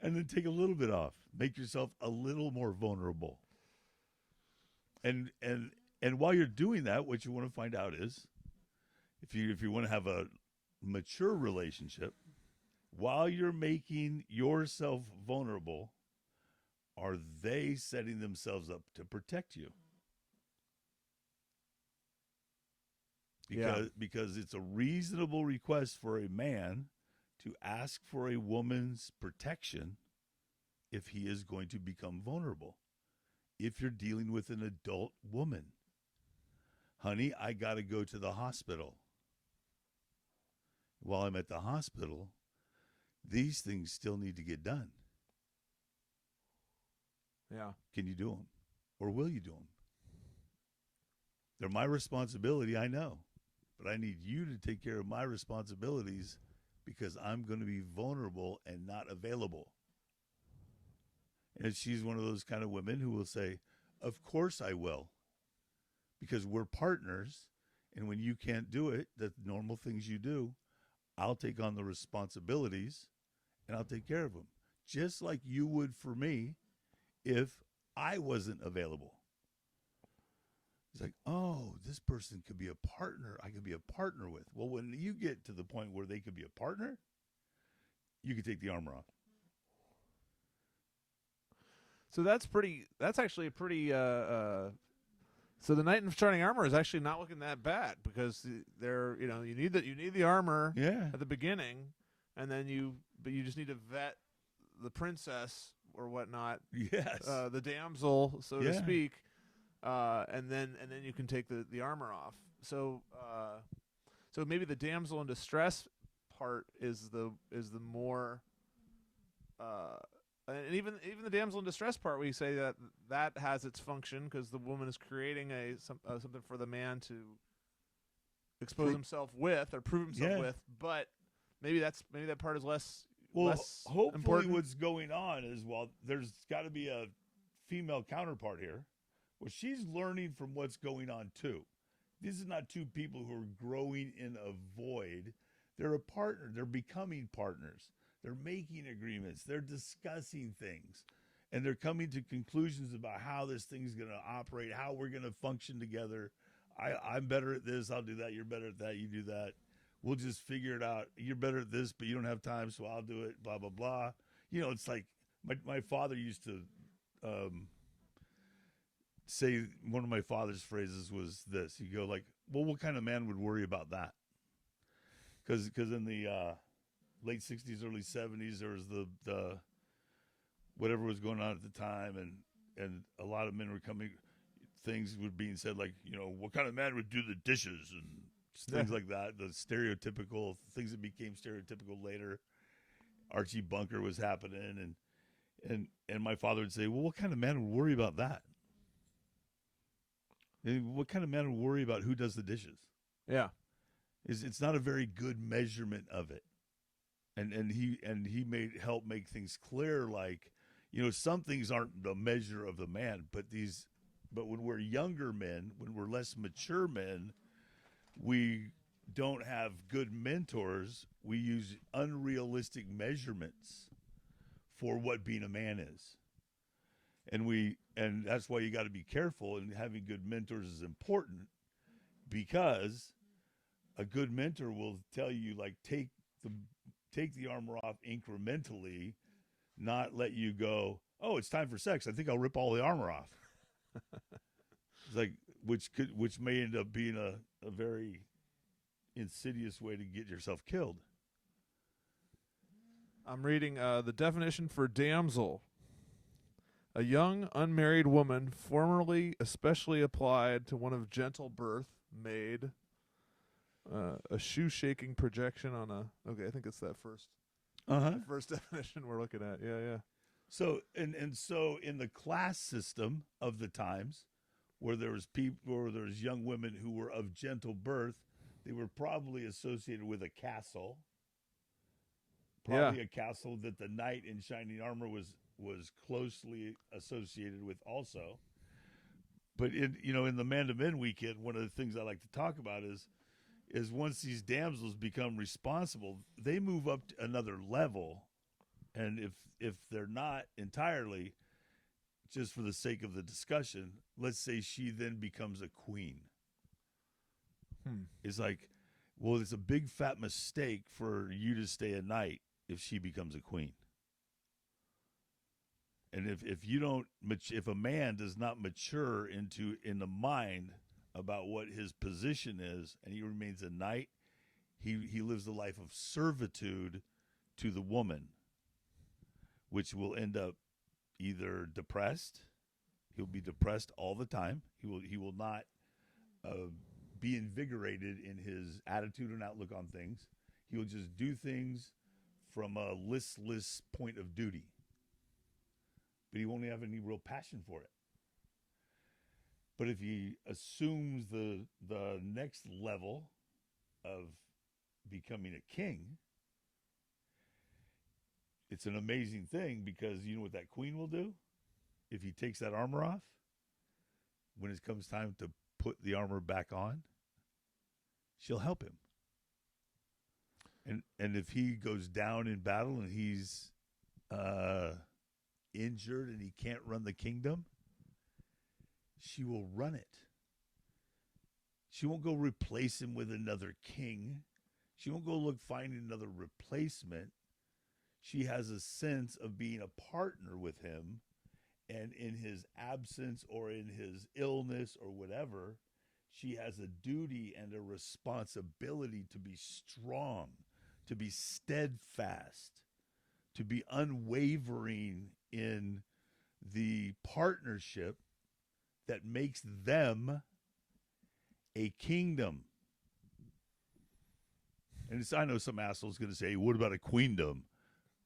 and then take a little bit off. Make yourself a little more vulnerable. And while you're doing that, what you want to find out is, if you want to have a mature relationship, while you're making yourself vulnerable, are they setting themselves up to protect you? Because it's a reasonable request for a man to ask for a woman's protection if he is going to become vulnerable. If you're dealing with an adult woman, honey, I got to go to the hospital. While I'm at the hospital, these things still need to get done. Yeah. Can you do them? Or will you do them? They're my responsibility, I know. But I need you to take care of my responsibilities because I'm going to be vulnerable and not available. And she's one of those kind of women who will say, of course I will. Because we're partners. And when you can't do it, the normal things you do, I'll take on the responsibilities and I'll take care of them. Just like you would for me if I wasn't available. It's like, oh, this person could be a partner I could be a partner with. Well, when you get to the point where they could be a partner, you can take the armor off. So that's actually a pretty so the knight in shining armor is actually not looking that bad because they're, you know, you need the armor at the beginning, and then you just need to vet the princess or whatnot. Yes. The damsel, so to speak. And then you can take the armor off. So so maybe the damsel in distress part is the more and even the damsel in distress part, we say that has its function because the woman is creating something for the man to expose himself with or prove himself with. But maybe that part is less. Less hopefully important. what's going on is, well, there's got to be a female counterpart here. Well, she's learning from what's going on too. This is not two people who are growing in a void. They're a partner. They're becoming partners. They're making agreements. They're discussing things. And they're coming to conclusions about how this thing's going to operate, how we're going to function together. I'm better at this. I'll do that. You're better at that. You do that. We'll just figure it out. You're better at this, but you don't have time, so I'll do it, blah, blah, blah. You know, it's like my father used to say, one of my father's phrases was this. He'd go like, well, what kind of man would worry about that? because in the late '60s, early '70s, there was the whatever was going on at the time, and a lot of men were coming. Things were being said like, what kind of man would do the dishes and things like that. The stereotypical things that became stereotypical later. Archie Bunker was happening, and my father would say, well, what kind of man would worry about that? And what kind of man would worry about who does the dishes? Yeah. It's not a very good measurement of it. And he made help make things clear, like, some things aren't the measure of the man, but when we're younger men, when we're less mature men, we don't have good mentors. We use unrealistic measurements for what being a man is. And that's why you got to be careful, and having good mentors is important, because a good mentor will tell you, like, take the armor off incrementally, not let you go, oh, it's time for sex, I think I'll rip all the armor off. It's like, which may end up being a very insidious way to get yourself killed. I'm reading the definition for damsel. A young, unmarried woman, formerly especially applied to one of gentle birth, maid. A shoe-shaking projection on a... Okay, I think it's that first. The first definition we're looking at. Yeah. So so in the class system of the times, where there was young women who were of gentle birth, they were probably associated with a castle. Probably a castle that the knight in shining armor was closely associated with also. But in the Man to Men weekend, one of the things I like to talk about is once these damsels become responsible, they move up to another level. And if they're not entirely, just for the sake of the discussion, let's say she then becomes a queen. It's like, well, it's a big fat mistake for you to stay a knight if she becomes a queen. And if a man does not mature in the mind about what his position is, and he remains a knight, he lives the life of servitude to the woman, which will end up either depressed. He'll be depressed all the time. He will not be invigorated in his attitude and outlook on things. He will just do things from a listless point of duty. But he won't have any real passion for it. But if he assumes the next level of becoming a king, it's an amazing thing, because you know what that queen will do? If he takes that armor off, when it comes time to put the armor back on, she'll help him. And if he goes down in battle and he's injured and he can't run the kingdom, she will run it. She won't go replace him with another king. She won't go find another replacement. She has a sense of being a partner with him, and in his absence or in his illness or whatever, she has a duty and a responsibility to be strong, to be steadfast, to be unwavering in the partnership that makes them a kingdom. And I know some asshole's going to say, what about a queendom?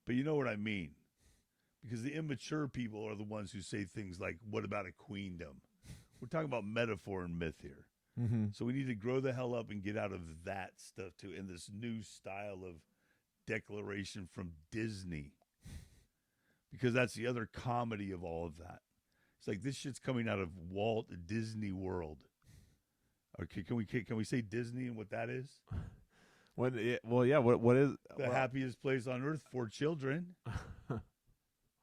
But you know what I mean. Because the immature people are the ones who say things like, what about a queendom? We're talking about metaphor and myth here. Mm-hmm. So we need to grow the hell up and get out of that stuff too, in this new style of declaration from Disney. Because that's the other comedy of all of that. It's like, this shit's coming out of Walt Disney World. Okay, can we say Disney and what that is? What is the happiest place on earth for children?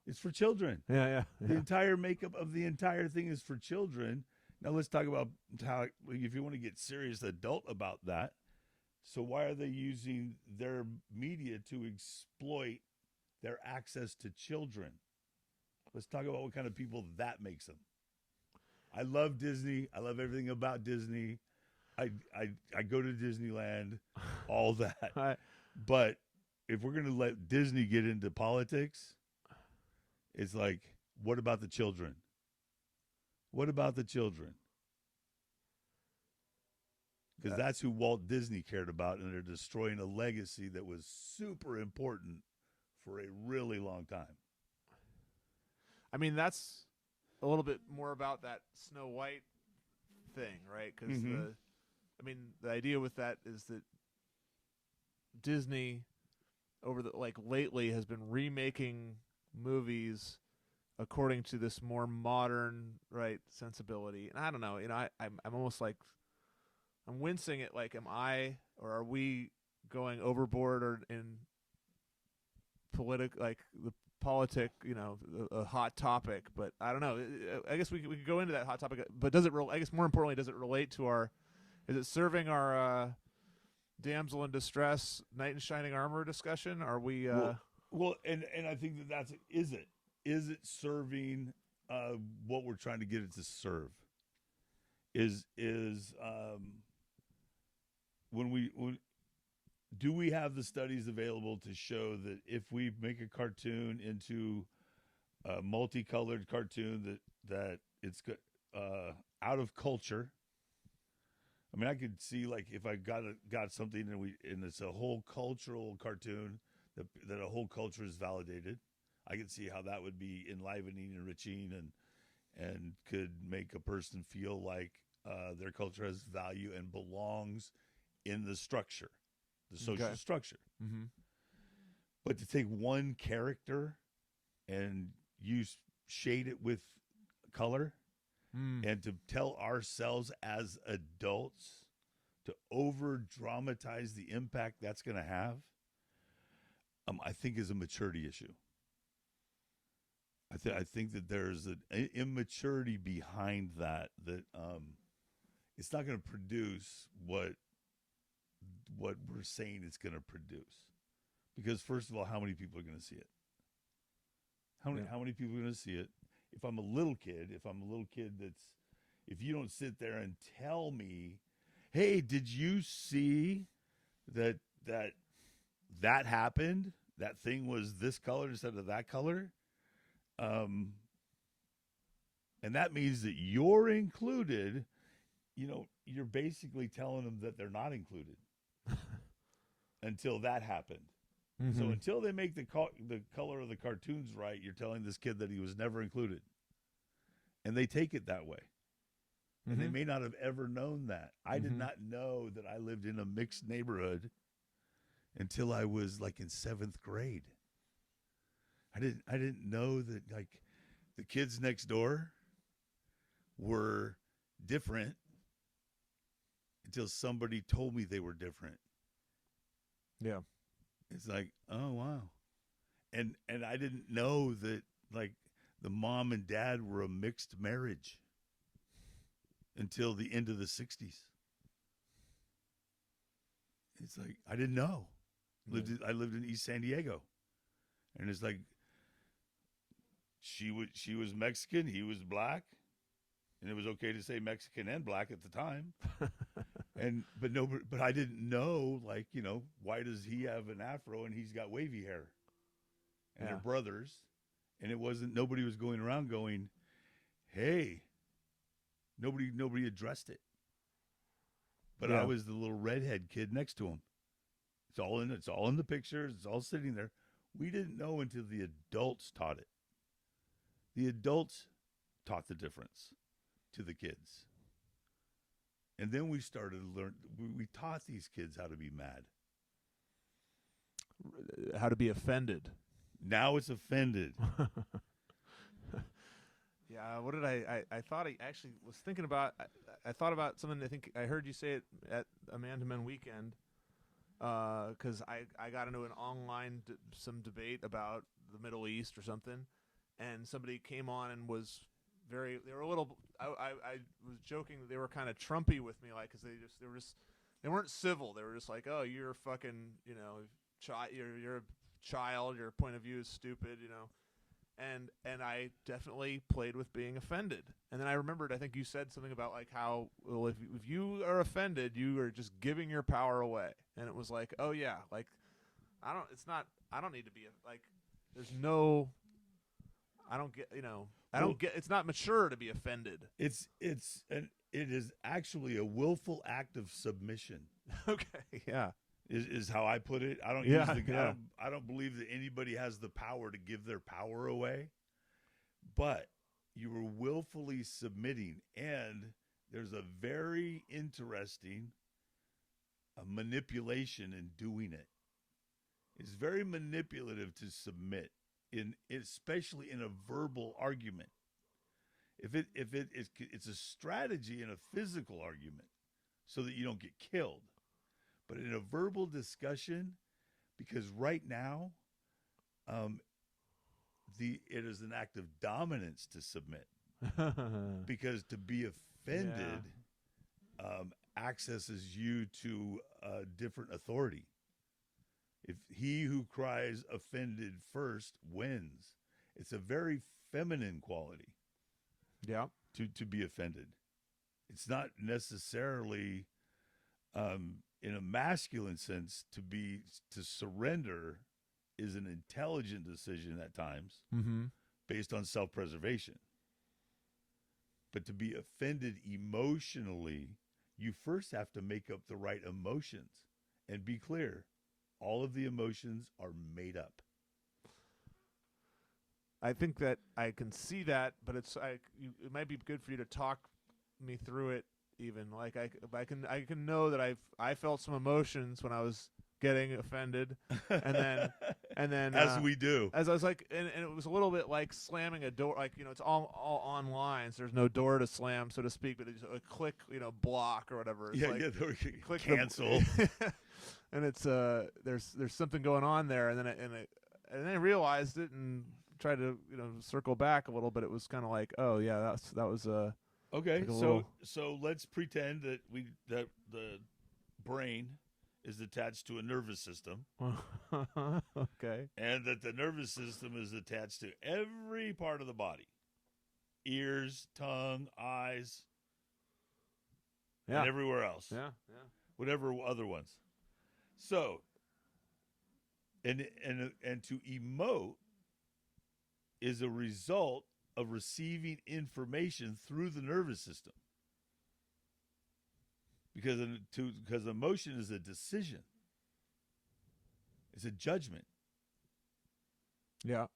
It's for children. Yeah. The entire makeup of the entire thing is for children. Now let's talk about how, if you want to get serious adult about that. So why are they using their media to exploit their access to children? Let's talk about what kind of people that makes them. I love Disney. I love everything about Disney. I go to Disneyland, all that. I, But if we're gonna let Disney get into politics, it's like, what about the children? What about the children? Because that's who Walt Disney cared about, and they're destroying a legacy that was super important for a really long time. I mean, that's a little bit more about that Snow White thing, right? Because the idea with that is that Disney over the lately has been remaking movies according to this more modern sensibility. And I don't know, I'm almost like I'm wincing at am I or are we going overboard or in the politic, a hot topic, but I don't know. I guess we could go into that hot topic, but I guess more importantly, does it relate to is it serving our damsel in distress, knight in shining armor discussion? Are we? And I think is it serving what we're trying to get it to serve? Is do we have the studies available to show that if we make a cartoon into a multicolored cartoon that it's out of culture? I mean, I could see if I got something and it's a whole cultural cartoon that a whole culture is validated. I could see how that would be enlivening, enriching, and could make a person feel like their culture has value and belongs in the structure, the social structure. Mm-hmm. But to take one character and shade it with color and to tell ourselves as adults to over dramatize the impact that's going to have, I think is a maturity issue. I think that there's an immaturity behind that it's not going to produce what we're saying it's going to produce. Because first of all, how many people are going to see it? How many people are going to see it? If I'm a little kid if you don't sit there and tell me, hey, did you see that happened? That thing was this color instead of that color? And that means that you're included. You're basically telling them that they're not included until that happened. Mm-hmm. So until they make the color of the cartoons right, you're telling this kid that he was never included. And they take it that way. Mm-hmm. And they may not have ever known that. I did not know that I lived in a mixed neighborhood until I was in 7th grade. I didn't know that the kids next door were different until somebody told me they were different. Yeah. It's oh wow. And I didn't know that the mom and dad were a mixed marriage until the end of the 60s. It's I didn't know. I lived in East San Diego. And it's she was Mexican, he was black, and it was okay to say Mexican and black at the time. But I didn't know why does he have an afro and he's got wavy hair? And they're brothers. And nobody was going around going, hey, nobody addressed it. But I was the little redhead kid next to him. It's all in the pictures. It's all sitting there. We didn't know until the adults taught it. The adults taught the difference to the kids. And then we started to learn. We taught these kids how to be mad. How to be offended. Now it's offended. Yeah, what did I thought I actually was thinking about. I thought about something. I think I heard you say it at a Man-to-Man weekend. Because I got into an online some debate about the Middle East or something, and somebody came on and was they were a little. I was joking that they were kind of Trumpy with me, because they weren't civil. They were just oh, you're fucking, you're a child. Your point of view is stupid, and I definitely played with being offended. And then I remembered, I think you said something about like how, well, if you are offended, you are just giving your power away. And it was like, oh yeah, like I don't need to be like, there's no, I don't get, I Well, don't get, it's not mature to be offended. it is actually a willful act of submission. Okay, yeah, Is how I put it. I don't use yeah, the yeah, I don't believe that anybody has the power to give their power away, but you were willfully submitting, and there's a very interesting manipulation in doing it. It's very manipulative to submit, especially in a verbal argument. It's a strategy in a physical argument so that you don't get killed. But in a verbal discussion, because right now, it is an act of dominance to submit. Because to be offended accesses you to a different authority. If he who cries offended first wins, it's a very feminine quality. yeah, To be offended. It's not necessarily in a masculine sense to surrender is an intelligent decision at times mm-hmm. based on self-preservation. But to be offended emotionally, you first have to make up the right emotions and be clear. All of the emotions are made up. I think that I can see that, but it might be good for you to talk me through it. Even like I can know that I felt some emotions when I was getting offended, and then As we do. as I was like, and it was a little bit like slamming a door. Like it's all online, so there's no door to slam, so to speak. But it's a click, block or whatever. It's like, click cancel. And it's there's something going on there, and then I realized it and tried to circle back a little, but it was kind of like, oh yeah, that was Okay, like so let's pretend that the brain is attached to a nervous system, okay, and that the nervous system is attached to every part of the body: ears, tongue, eyes, and everywhere else. Yeah. Whatever other ones. So, and to emote is a result of receiving information through the nervous system. Because emotion is a decision. It's a judgment. Yeah.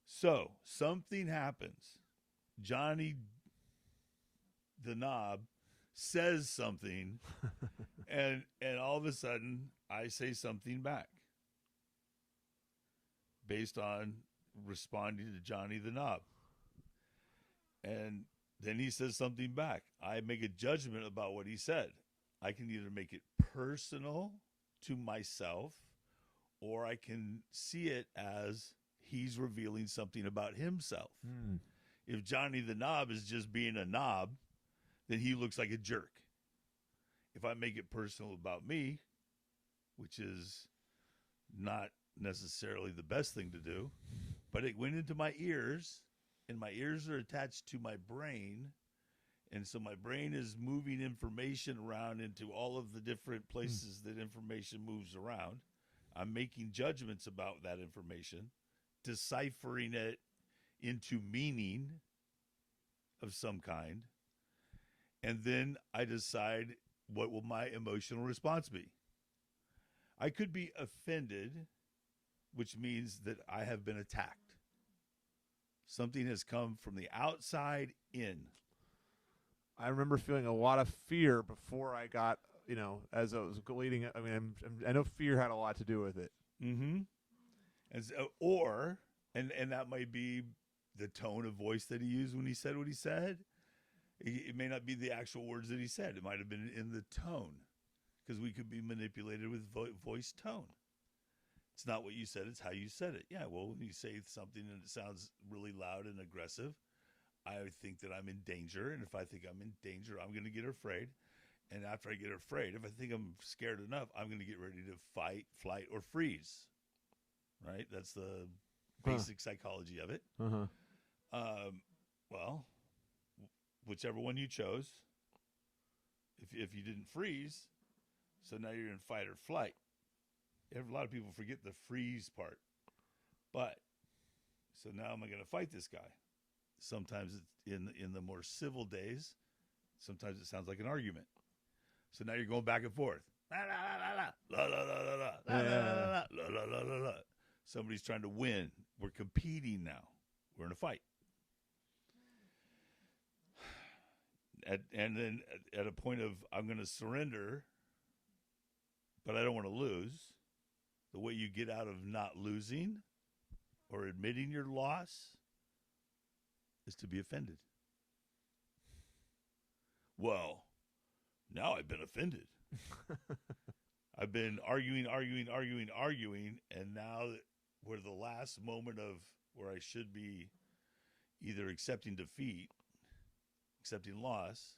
So something happens. Johnny the knob says something and all of a sudden I say something back based on responding to Johnny the knob. And then he says something back. I make a judgment about what he said. I can either make it personal to myself, or I can see it as he's revealing something about himself. If Johnny the knob is just being a knob, then he looks like a jerk. If I make it personal about me, which is not necessarily the best thing to do, but it went into my ears, and my ears are attached to my brain, and so my brain is moving information around into all of the different places that information moves around. I'm making judgments about that information, deciphering it into meaning of some kind, and then I decide what will my emotional response be. I could be offended, which means that I have been attacked. Something has come from the outside in. I remember feeling a lot of fear before I got, as I was leading. I mean, I know fear had a lot to do with it. Mm-hmm. And so, and that might be the tone of voice that he used when he said what he said. It may not be the actual words that he said. It might have been in the tone, because we could be manipulated with voice tone. It's not what you said, it's how you said it. Yeah, well, when you say something and it sounds really loud and aggressive, I think that I'm in danger. And if I think I'm in danger, I'm going to get afraid. And after I get afraid, if I think I'm scared enough, I'm going to get ready to fight, flight, or freeze. Right? That's the basic psychology of it. Uh-huh. Well, whichever one you chose, if you didn't freeze, so now you're in fight or flight. A lot of people forget the freeze part. But so now am I going to fight this guy? Sometimes it's in the more civil days. Sometimes it sounds like an argument. So now you're going back and forth. La la la la la la la la la la la la la. Somebody's trying to win. We're competing now. We're in a fight. And then at a point of I'm going to surrender, but I don't want to lose. The way you get out of not losing or admitting your loss is to be offended. Well, now I've been offended. I've been arguing, and now we're the last moment of where I should be either accepting defeat, accepting loss,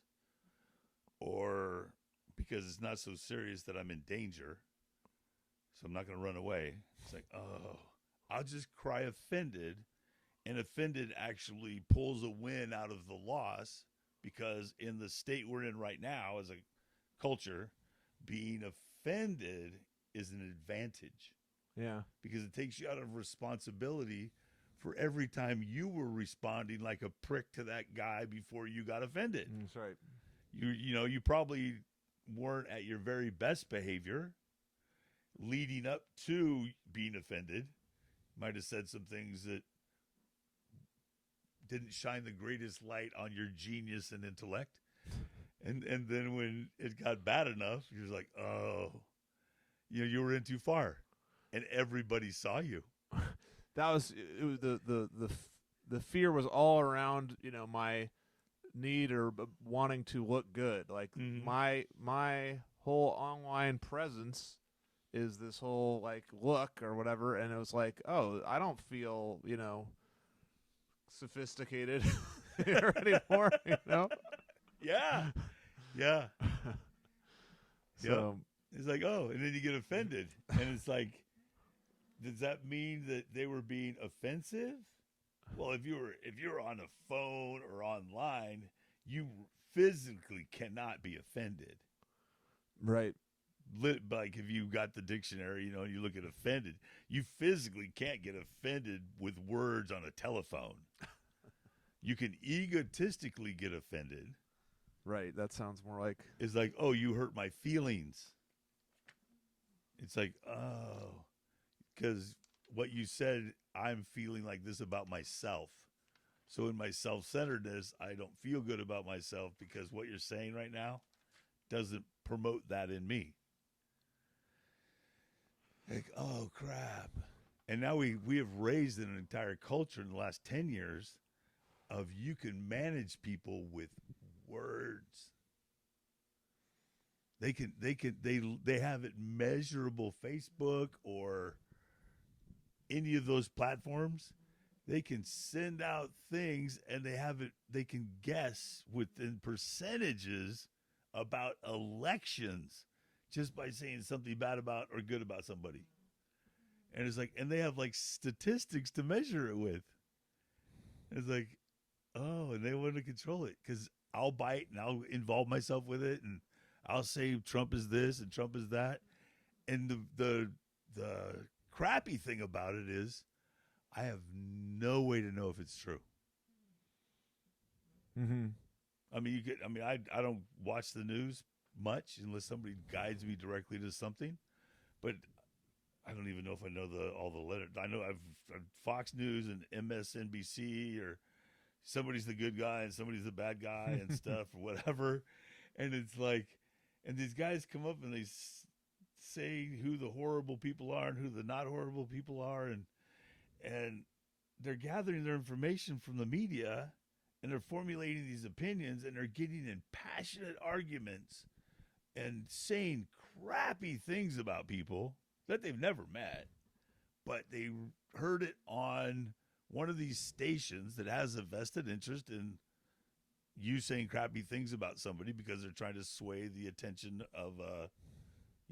or because it's not so serious that I'm in danger, so I'm not going to run away. It's like, oh, I'll just cry offended, and offended actually pulls a win out of the loss, because in the state we're in right now as a culture, being offended is an advantage. Yeah. Because it takes you out of responsibility for every time you were responding like a prick to that guy before you got offended. That's right. You probably weren't at your very best behavior leading up to being offended. Might have said some things that didn't shine the greatest light on your genius and intellect. And then when it got bad enough, you're like, oh, you were in too far, and everybody saw you. It was the fear was all around, my need or wanting to look good. Like my whole online presence is this whole like look or whatever, and it was like, oh, I don't feel, sophisticated here anymore, Yeah. Yeah. So it's like, oh, and then you get offended. And it's like, does that mean that they were being offensive? Well, if you're on a phone or online, you physically cannot be offended. right. Like if you got the dictionary, and you look at offended, you physically can't get offended with words on a telephone. You can egotistically get offended. Right. That sounds more like It's like, oh, you hurt my feelings. It's like, oh, because what you said, I'm feeling like this about myself. So in my self-centeredness, I don't feel good about myself because what you're saying right now doesn't promote that in me. Like, oh, crap. And now we have raised an entire culture in the last 10 years of you can manage people with words. They have it measurable. Facebook or any of those platforms, they can send out things and they can guess within percentages about elections just by saying something bad about or good about somebody. And it's like, and they have like statistics to measure it with. It's like, oh, and they want to control it because I'll bite and I'll involve myself with it, and I'll say Trump is this and Trump is that. And the crappy thing about it is I have no way to know if it's true. mm-hmm. I don't watch the news much unless somebody guides me directly to something, but I don't even know if I know all the letters. I know I've Fox News and MSNBC, or somebody's the good guy and somebody's the bad guy and stuff or whatever. And it's like, and these guys come up and they say who the horrible people are and who the not horrible people are. And they're gathering their information from the media and they're formulating these opinions and they're getting in passionate arguments and saying crappy things about people that they've never met, but they heard it on one of these stations that has a vested interest in you saying crappy things about somebody because they're trying to sway the attention of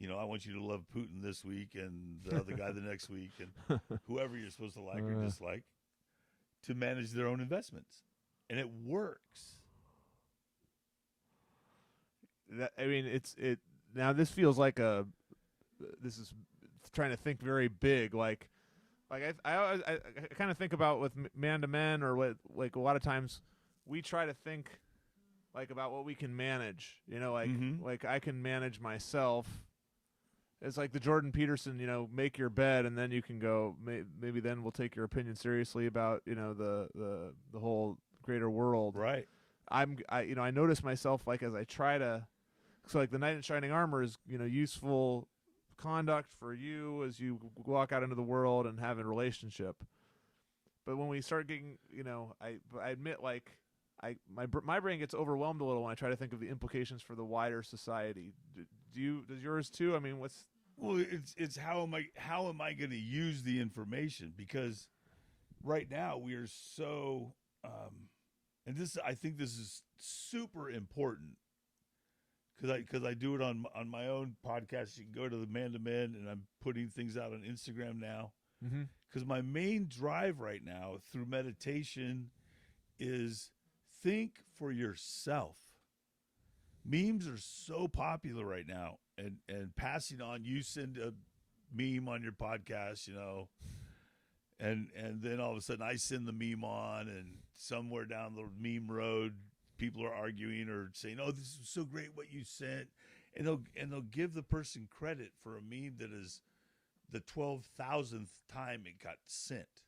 I want you to love Putin this week and the other guy the next week and whoever you're supposed to like or dislike to manage their own investments. And it works. It now this feels like this is trying to think very big, like I kind of think about with man to men, or what, like a lot of times we try to think like about what we can manage, like I can manage myself. It's like the Jordan Peterson, make your bed and then you can go. Maybe then we'll take your opinion seriously about the whole greater world. Right. I notice myself, like, as I try to. So like the knight in shining armor is useful conduct for you as you walk out into the world and have a relationship. But when we start getting, I admit, like, my brain gets overwhelmed a little when I try to think of the implications for the wider society. Does yours too? I mean, it's how am I going to use the information? Because right now we are so, and I think this is super important. Because I do it on my own podcast. You can go to the Man to Men, and I'm putting things out on Instagram now. Because my main drive right now through meditation is think for yourself. Memes are so popular right now, and passing on. You send a meme on your podcast, and then all of a sudden I send the meme on, and somewhere down the meme road, people are arguing or saying, "Oh, this is so great what you sent," and they'll give the person credit for a meme that is the 12,000th time it got sent,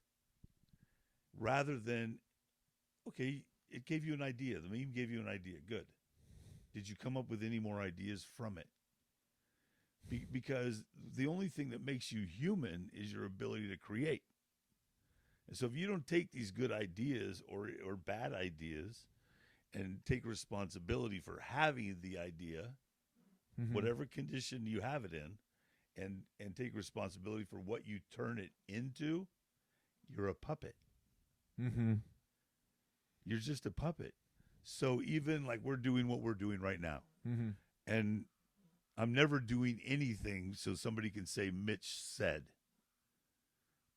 rather than, okay, it gave you an idea. The meme gave you an idea. Good. Did you come up with any more ideas from it? Because the only thing that makes you human is your ability to create. And so if you don't take these good ideas or bad ideas and take responsibility for having the idea, whatever condition you have it in, and take responsibility for what you turn it into, you're a puppet. You're just a puppet. So even like we're doing what we're doing right now, and I'm never doing anything so somebody can say Mitch said.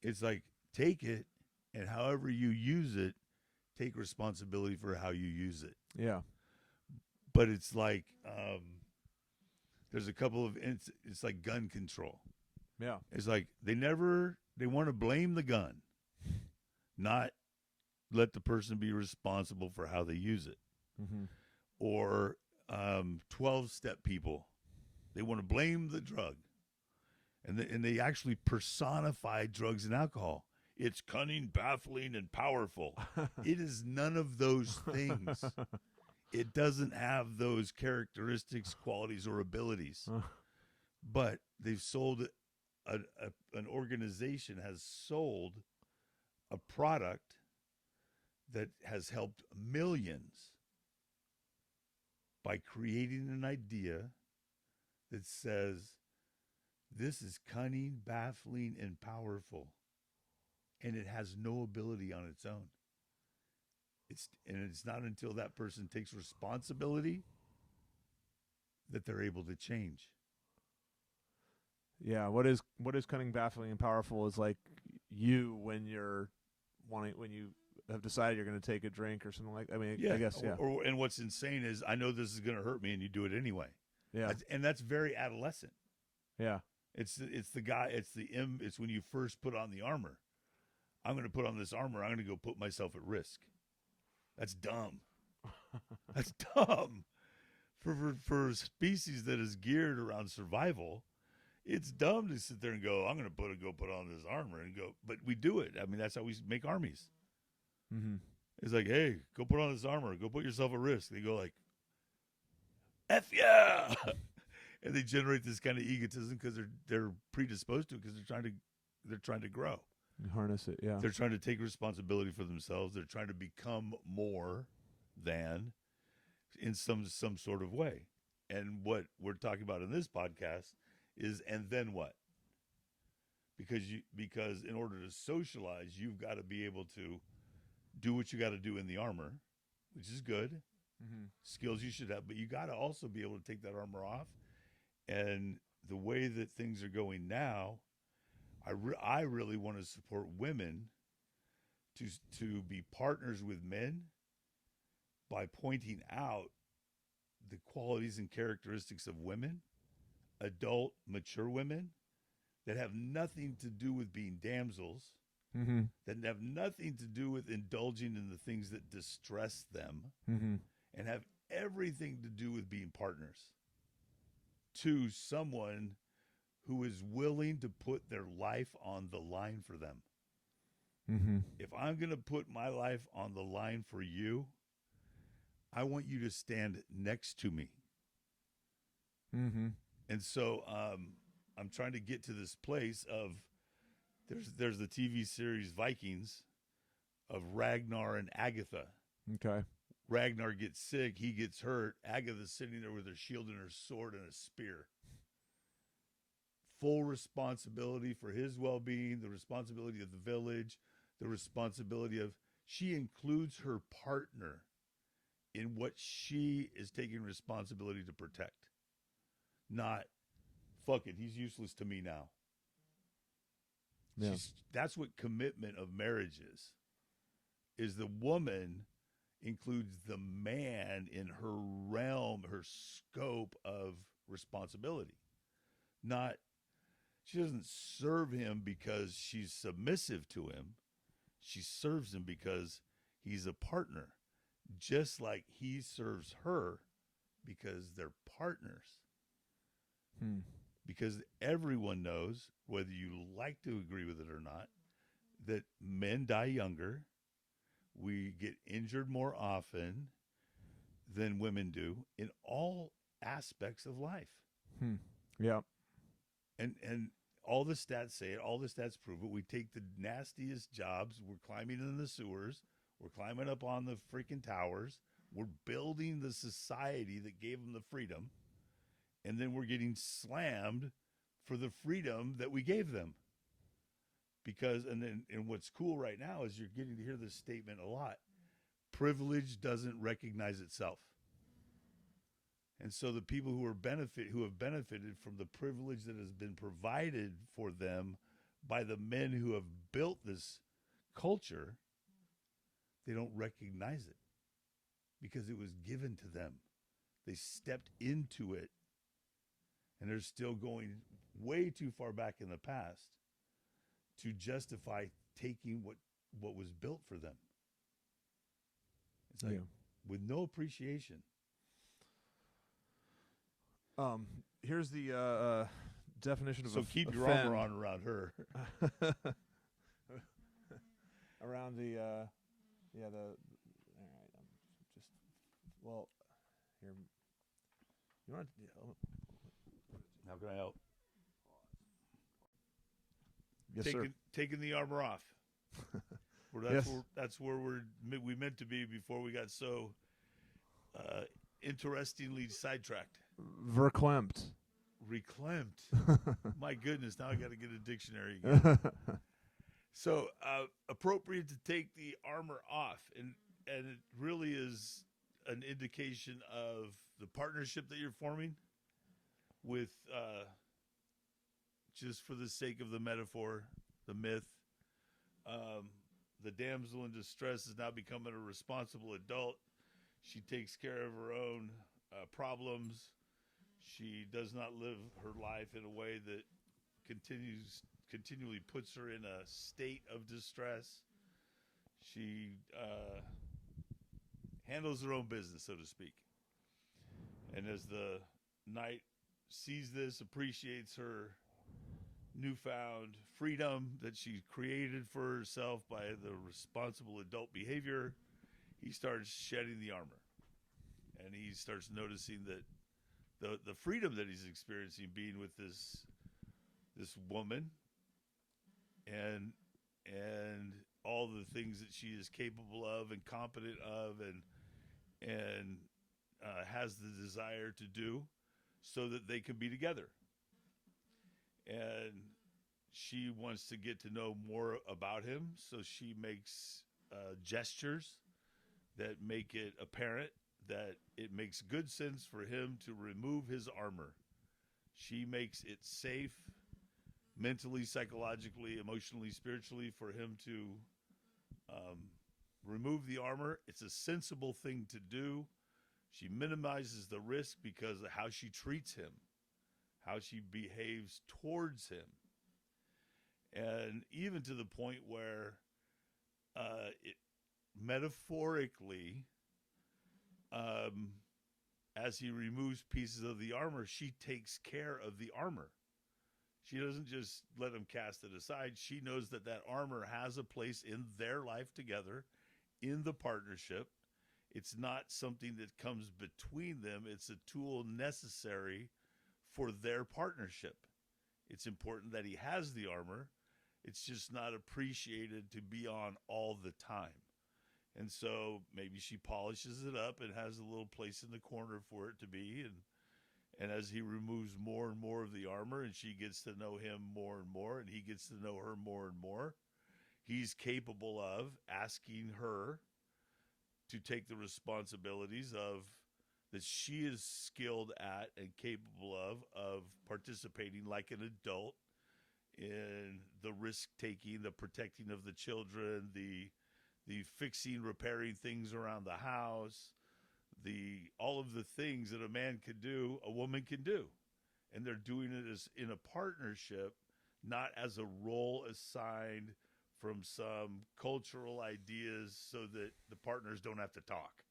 It's like, take it, and however you use it, take responsibility for how you use it. Yeah. But it's like, there's a couple of, it's like gun control. Yeah. It's like they want to blame the gun, not let the person be responsible for how they use it. Or 12-step people, they want to blame the drug. And they actually personify drugs and alcohol. It's cunning, baffling, and powerful. It is none of those things. It doesn't have those characteristics, qualities, or abilities. But they've sold an organization has sold a product that has helped millions by creating an idea that says this is cunning, baffling, and powerful. And it has no ability on its own. It's not until that person takes responsibility that they're able to change. Yeah, what is cunning, baffling, and powerful is like you when you have decided you're going to take a drink or something like. I mean, yeah. I guess, yeah. And what's insane is I know this is going to hurt me, and you do it anyway. Yeah, and that's very adolescent. Yeah, it's the guy. It's when you first put on the armor. I'm going to put on this armor. I'm going to go put myself at risk. That's dumb. That's dumb. For a species that is geared around survival, it's dumb to sit there and go, I'm going to go put on this armor and go. But we do it. I mean, that's how we make armies. It's like, hey, go put on this armor. Go put yourself at risk. They go like, F yeah. And they generate this kind of egotism because they're predisposed to it because they're trying to grow. You harness it, yeah. They're trying to take responsibility for themselves. They're trying to become more than in some sort of way. And what we're talking about in this podcast is, and then what? Because in order to socialize, you've got to be able to do what you got to do in the armor, which is good. Skills you should have, but you got to also be able to take that armor off and the way that things are going now, I really want to support women to be partners with men by pointing out the qualities and characteristics of women, adult, mature women, that have nothing to do with being damsels, Mm-hmm. that have nothing to do with indulging in the things that distress them, Mm-hmm. and have everything to do with being partners to someone who is willing to put their life on the line for them. Mm-hmm. If I'm going to put my life on the line for you, I want you to stand next to me. Mm-hmm. And so I'm trying to get to this place of there's the TV series Vikings of Ragnar and Agatha. Okay. Ragnar gets sick, he gets hurt. Agatha's sitting there with her shield and her sword and a spear. Full responsibility for his well-being, the responsibility of the village, the responsibility of, she includes her partner in what she is taking responsibility to protect. Not, fuck it, he's useless to me now. Yeah. That's what commitment of marriage is the woman includes the man in her realm, her scope of responsibility. Not, she doesn't serve him because she's submissive to him. She serves him because he's a partner, just like he serves her because they're partners. Hmm. Because everyone knows, whether you like to agree with it or not, that men die younger. We get injured more often than women do in all aspects of life. Hmm. Yeah. And all the stats say it, all the stats prove it. We take the nastiest jobs. We're climbing in the sewers. We're climbing up on the freaking towers. We're building the society that gave them the freedom. And then we're getting slammed for the freedom that we gave them. Because, and what's cool right now is you're getting to hear this statement a lot. Privilege doesn't recognize itself. And so the people who have benefited from the privilege that has been provided for them by the men who have built this culture, they don't recognize it because it was given to them. They stepped into it, and they're still going way too far back in the past to justify taking what was built for them. It's like, with no appreciation. Here's the definition of so keep your offend. armor on around her. Around the all right. Just well, here. You want? How can I help? Yes, sir. Taking the armor off. That's where we meant to be before we got so interestingly sidetracked. Verklempt. Reclaimed. My goodness, now I got to get a dictionary again. So appropriate to take the armor off, and it really is an indication of the partnership that you're forming with, just for the sake of the metaphor, the myth. The damsel in distress is now becoming a responsible adult. She takes care of her own problems. She does not live her life in a way that continually puts her in a state of distress. She handles her own business, so to speak. And as the knight sees this, appreciates her newfound freedom that she created for herself by the responsible adult behavior, he starts shedding the armor. And he starts noticing that the freedom that he's experiencing being with this woman and all the things that she is capable of and competent of and has the desire to do so that they can be together. And she wants to get to know more about him, so she makes gestures that make it apparent that it makes good sense for him to remove his armor. She makes it safe mentally, psychologically, emotionally, spiritually for him to um, remove the armor. It's a sensible thing to do. She minimizes the risk because of how she treats him, how she behaves towards him. And even to the point where it metaphorically, um, as he removes pieces of the armor, she takes care of the armor. She doesn't just let him cast it aside. She knows that that armor has a place in their life together, in the partnership. It's not something that comes between them. It's a tool necessary for their partnership. It's important that he has the armor. It's just not appreciated to be on all the time. And so maybe she polishes it up and has a little place in the corner for it to be. And as he removes more and more of the armor and she gets to know him more and more and he gets to know her more and more, he's capable of asking her to take the responsibilities of that she is skilled at and capable of participating like an adult in the risk taking, the protecting of the children, the fixing, repairing things around the house, the all of the things that a man can do, a woman can do. And they're doing it as in a partnership, not as a role assigned from some cultural ideas so that the partners don't have to talk.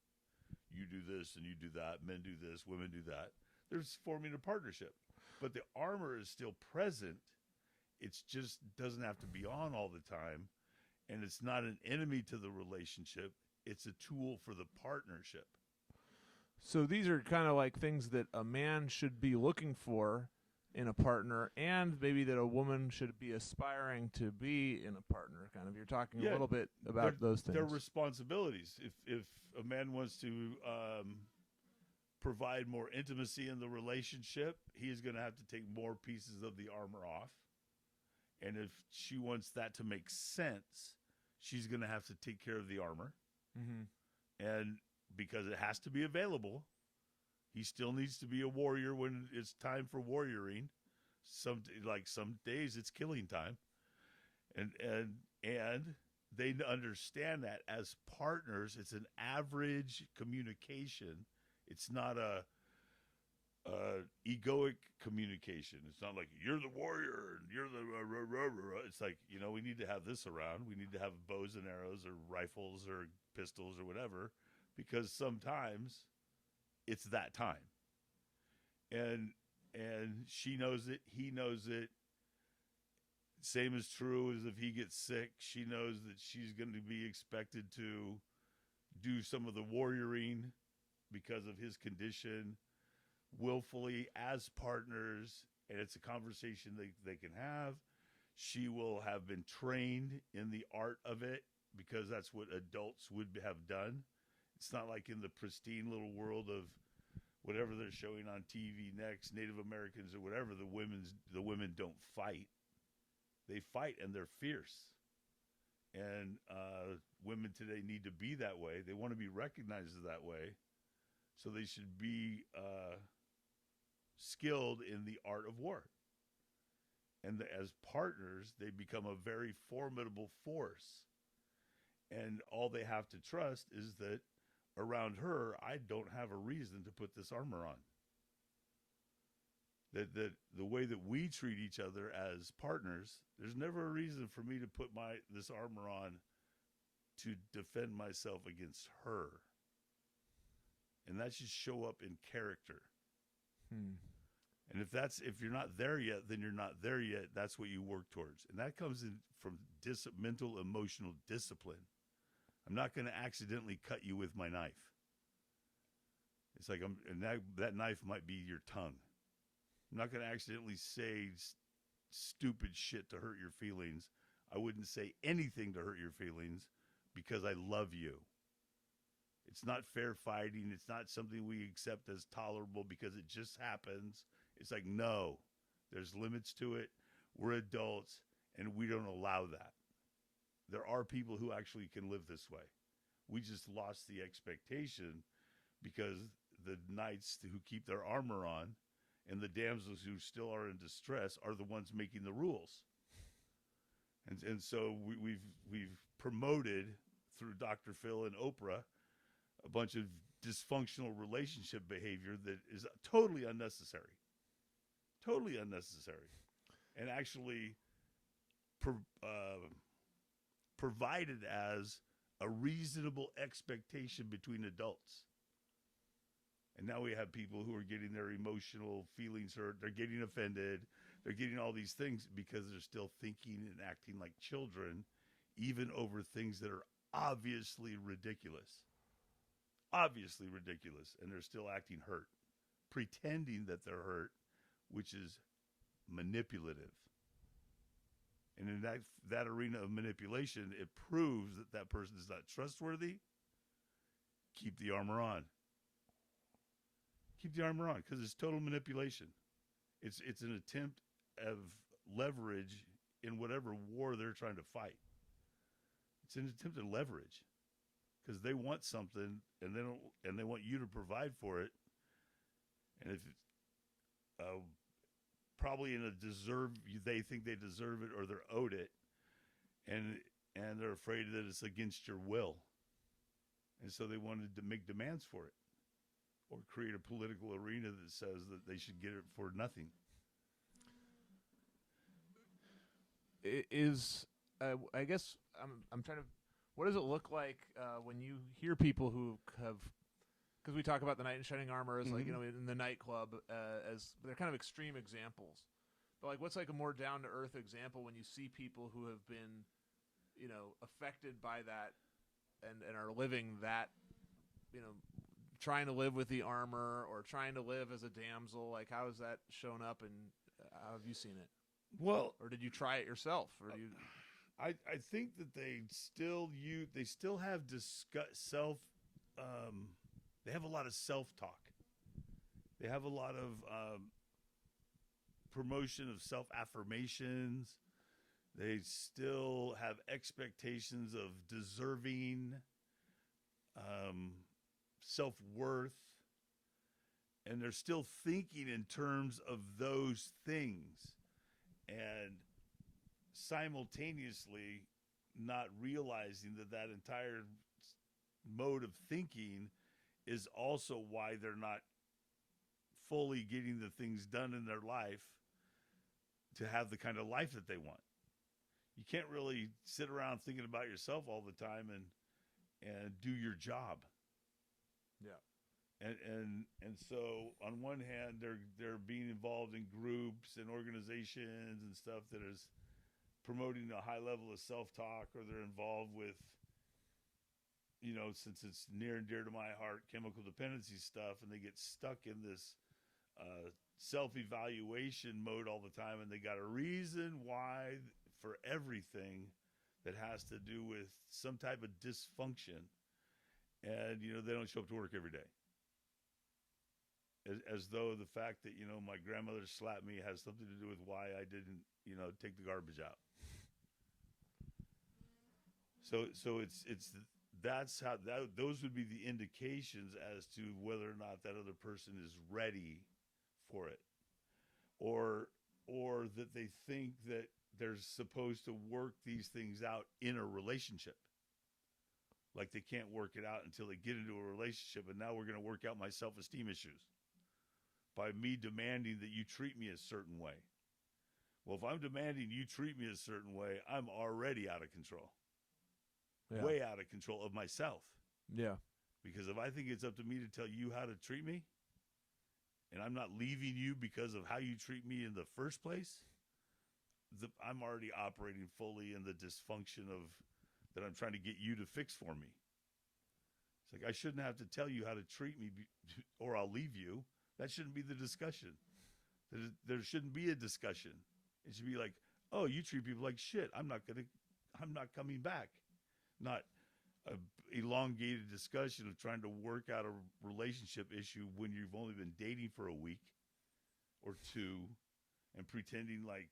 You do this and you do that, men do this, women do that. They're forming a partnership. But the armor is still present. It just doesn't have to be on all the time. And it's not an enemy to the relationship. It's a tool for the partnership. So these are kind of like things that a man should be looking for in a partner, and maybe that a woman should be aspiring to be in a partner. Kind of, you're talking a little bit about those things. Their responsibilities. If a man wants to provide more intimacy in the relationship, he is going to have to take more pieces of the armor off. And if she wants that to make sense, she's going to have to take care of the armor. Mm-hmm. And because it has to be available, he still needs to be a warrior when it's time for warrioring. Some days it's killing time. And they understand that as partners, it's an average communication. It's not a egoic communication. It's not like you're the warrior and you're the It's like, we need to have this around. We need to have bows and arrows or rifles or pistols or whatever, because sometimes it's that time. And she knows it, he knows it. Same is true as if he gets sick. She knows that she's going to be expected to do some of the warrioring because of his condition willfully as partners, and it's a conversation they can have. She will have been trained in the art of it because that's what adults would have done. It's not like in the pristine little world of whatever they're showing on TV next, Native Americans or whatever. The women don't fight. They fight and they're fierce. And women today need to be that way. They want to be recognized as that way. So they should be skilled in the art of war. And as partners, they become a very formidable force. And all they have to trust is that around her, I don't have a reason to put this armor on. That the way that we treat each other as partners, there's never a reason for me to put this armor on to defend myself against her. And that should show up in character. And if you're not there yet, then you're not there yet. That's what you work towards. And that comes in from mental, emotional discipline. I'm not going to accidentally cut you with my knife. It's like, that knife might be your tongue. I'm not going to accidentally say stupid shit to hurt your feelings. I wouldn't say anything to hurt your feelings because I love you. It's not fair fighting. It's not something we accept as tolerable because it just happens. It's like, no, there's limits to it. We're adults, and we don't allow that. There are people who actually can live this way. We just lost the expectation because the knights who keep their armor on and the damsels who still are in distress are the ones making the rules. And so we've promoted through Dr. Phil and Oprah a bunch of dysfunctional relationship behavior that is totally unnecessary, and actually provided as a reasonable expectation between adults. And now we have people who are getting their emotional feelings hurt. They're getting offended. They're getting all these things because they're still thinking and acting like children, even over things that are obviously ridiculous. Obviously ridiculous. And they're still acting hurt, pretending that they're hurt, which is manipulative. And in that arena of manipulation, it proves that that person is not trustworthy. Keep the armor on. Keep the armor on, because it's total manipulation. It's an attempt of leverage in whatever war they're trying to fight. It's an attempt at leverage, because they want something and they want you to provide for it. And if probably in a they think they deserve it or they're owed it, and they're afraid that it's against your will, and so they wanted to make demands for it, or create a political arena that says that they should get it for nothing. I guess I'm trying to. What does it look like when you hear people who have? Because we talk about the knight in shining armor as like in the nightclub as they're kind of extreme examples, but like what's like a more down to earth example when you see people who have been, affected by that, and are living that, trying to live with the armor or trying to live as a damsel. Like how has that shown up, and how have you seen it? Well, or did you try it yourself, or do you? I think that they still have self. They have a lot of self-talk. They have a lot of promotion of self-affirmations. They still have expectations of deserving, self-worth. And they're still thinking in terms of those things. And simultaneously not realizing that entire mode of thinking is also why they're not fully getting the things done in their life to have the kind of life that they want. You can't really sit around thinking about yourself all the time and do your job. Yeah. And so on one hand, they're being involved in groups and organizations and stuff that is promoting a high level of self-talk, or they're involved with, since it's near and dear to my heart, chemical dependency stuff, and they get stuck in this self-evaluation mode all the time, and they got a reason why for everything that has to do with some type of dysfunction, and they don't show up to work every day. As though the fact that my grandmother slapped me has something to do with why I didn't take the garbage out. So it's that's how those would be the indications as to whether or not that other person is ready for it, or that they think that they're supposed to work these things out in a relationship. Like they can't work it out until they get into a relationship, and now we're going to work out my self-esteem issues by me demanding that you treat me a certain way. Well, if I'm demanding you treat me a certain way, I'm already out of control. Yeah. Way out of control of myself. Yeah. Because if I think it's up to me to tell you how to treat me, and I'm not leaving you because of how you treat me in the first place, I'm already operating fully in the dysfunction of that I'm trying to get you to fix for me. It's like I shouldn't have to tell you how to treat me or I'll leave you. That shouldn't be the discussion. There shouldn't be a discussion. It should be like, oh, you treat people like shit. I'm not coming back. Not a elongated discussion of trying to work out a relationship issue when you've only been dating for a week or two and pretending like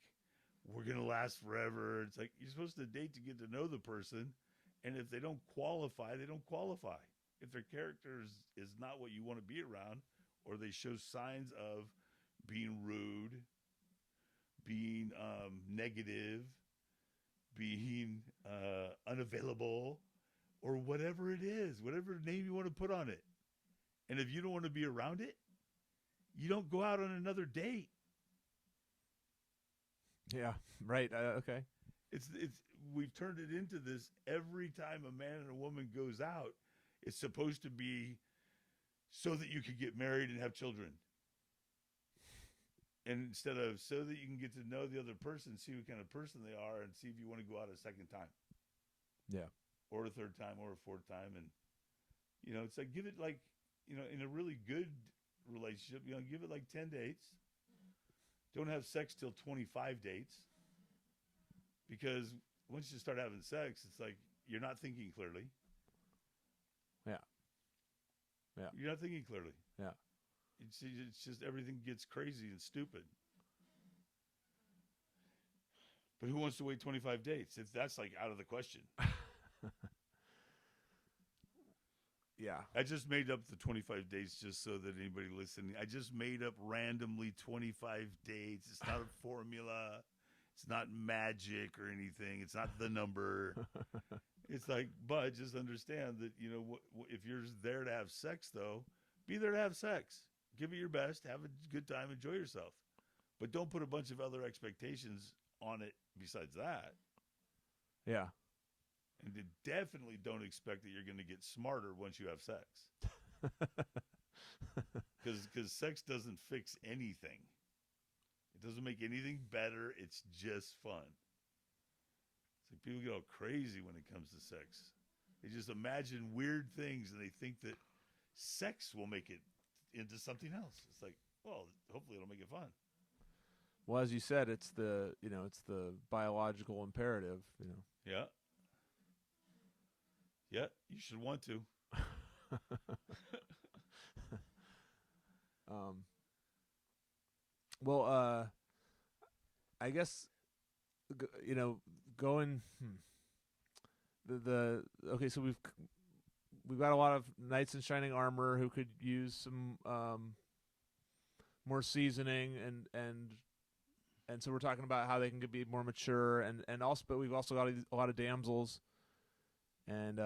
we're going to last forever. It's like you're supposed to date to get to know the person. And if they don't qualify, they don't qualify. If their character is not what you want to be around, or they show signs of being negative, being unavailable, or whatever it is, whatever name you want to put on it. And if you don't want to be around it, you don't go out on another date. Yeah. Right. Okay. It's we've turned it into this. Every time a man and a woman goes out, it's supposed to be so that you could get married and have children. And instead of so that you can get to know the other person, see what kind of person they are, and see if you want to go out a second time. Yeah. Or a third time or a fourth time. And, it's like, give it like, in a really good relationship, give it like 10 dates. Don't have sex till 25 dates. Because once you start having sex, it's like you're not thinking clearly. Yeah. Yeah. You're not thinking clearly. Yeah. It's just everything gets crazy and stupid. But who wants to wait 25 dates? If that's like out of the question. Yeah. I just made up the 25 dates just so that anybody listening, I just made up randomly 25 dates. It's not a formula. It's not magic or anything. It's not the number. It's like, but just understand that, if you're there to have sex, though, be there to have sex. Give it your best. Have a good time. Enjoy yourself. But don't put a bunch of other expectations on it besides that. Yeah. And definitely don't expect that you're going to get smarter once you have sex. Because sex doesn't fix anything. It doesn't make anything better. It's just fun. It's like people get all crazy when it comes to sex. They just imagine weird things and they think that sex will make it into something else. It's like, well, hopefully it'll make it fun. Well, as you said, it's the biological imperative. Yeah. Yeah, you should want to. Well, I guess going okay. So we've got a lot of knights in shining armor who could use some more seasoning, and so we're talking about how they can be more mature, and also, but we've also got a lot of damsels. And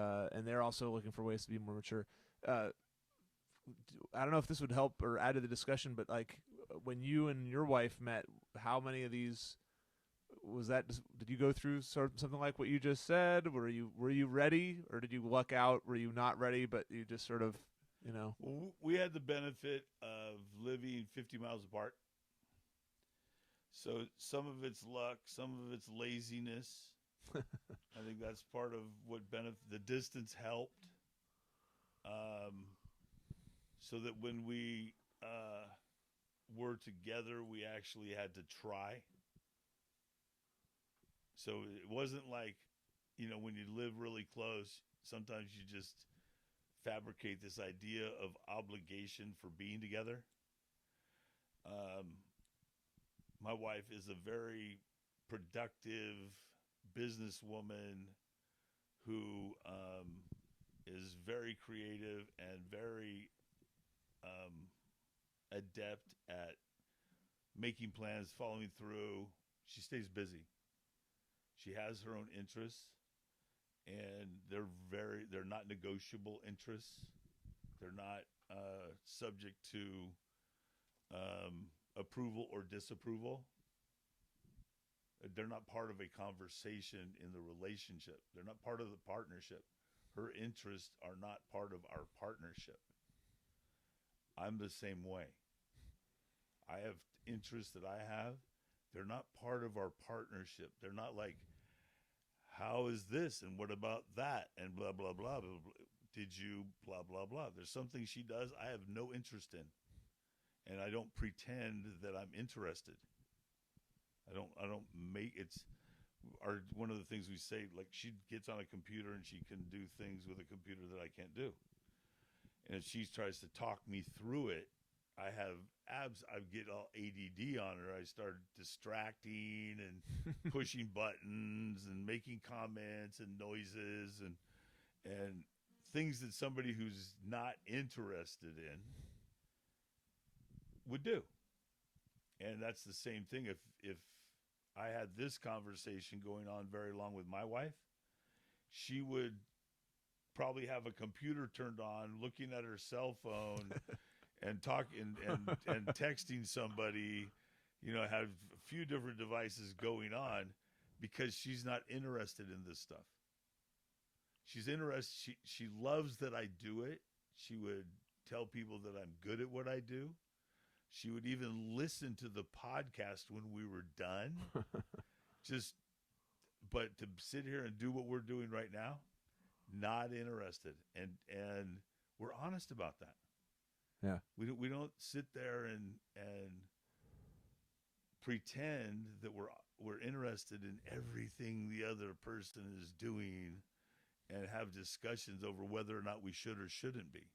they're also looking for ways to be more mature. I don't know if this would help or add to the discussion, but like when you and your wife met, how many of these was that? Did you go through something like what you just said? Were you ready, or did you luck out? Were you not ready, but you just sort of, Well, we had the benefit of living 50 miles apart. So some of it's luck, some of it's laziness. I think that's part of what the distance helped. So that when we were together, we actually had to try. So it wasn't like, when you live really close, sometimes you just fabricate this idea of obligation for being together. My wife is a very productive businesswoman who is very creative and very adept at making plans, following through. She stays busy. She has her own interests, and they're not negotiable interests. They're not subject to approval or disapproval. They're not part of a conversation in the relationship. They're not part of the partnership. Her interests are not part of our partnership. I'm the same way. I have interests that I have. They're not part of our partnership. They're not like, how is this and what about that and blah, blah, blah, blah, blah. Did you blah, blah, blah. There's something she does I have no interest in. And I don't pretend that I'm interested. I don't make one of the things we say, like she gets on a computer and she can do things with a computer that I can't do. And if she tries to talk me through it, I get all ADD on her. I start distracting and pushing buttons and making comments and noises and things that somebody who's not interested in would do. And that's the same thing if I had this conversation going on very long with my wife, she would probably have a computer turned on, looking at her cell phone and talking and texting somebody, have a few different devices going on because she's not interested in this stuff. She's interested. She loves that I do it. She would tell people that I'm good at what I do. She would even listen to the podcast when we were done. Just, but to sit here and do what we're doing right now, not interested. And we're honest about that. Yeah. We don't sit there and pretend that we're interested in everything the other person is doing and have discussions over whether or not we should or shouldn't be.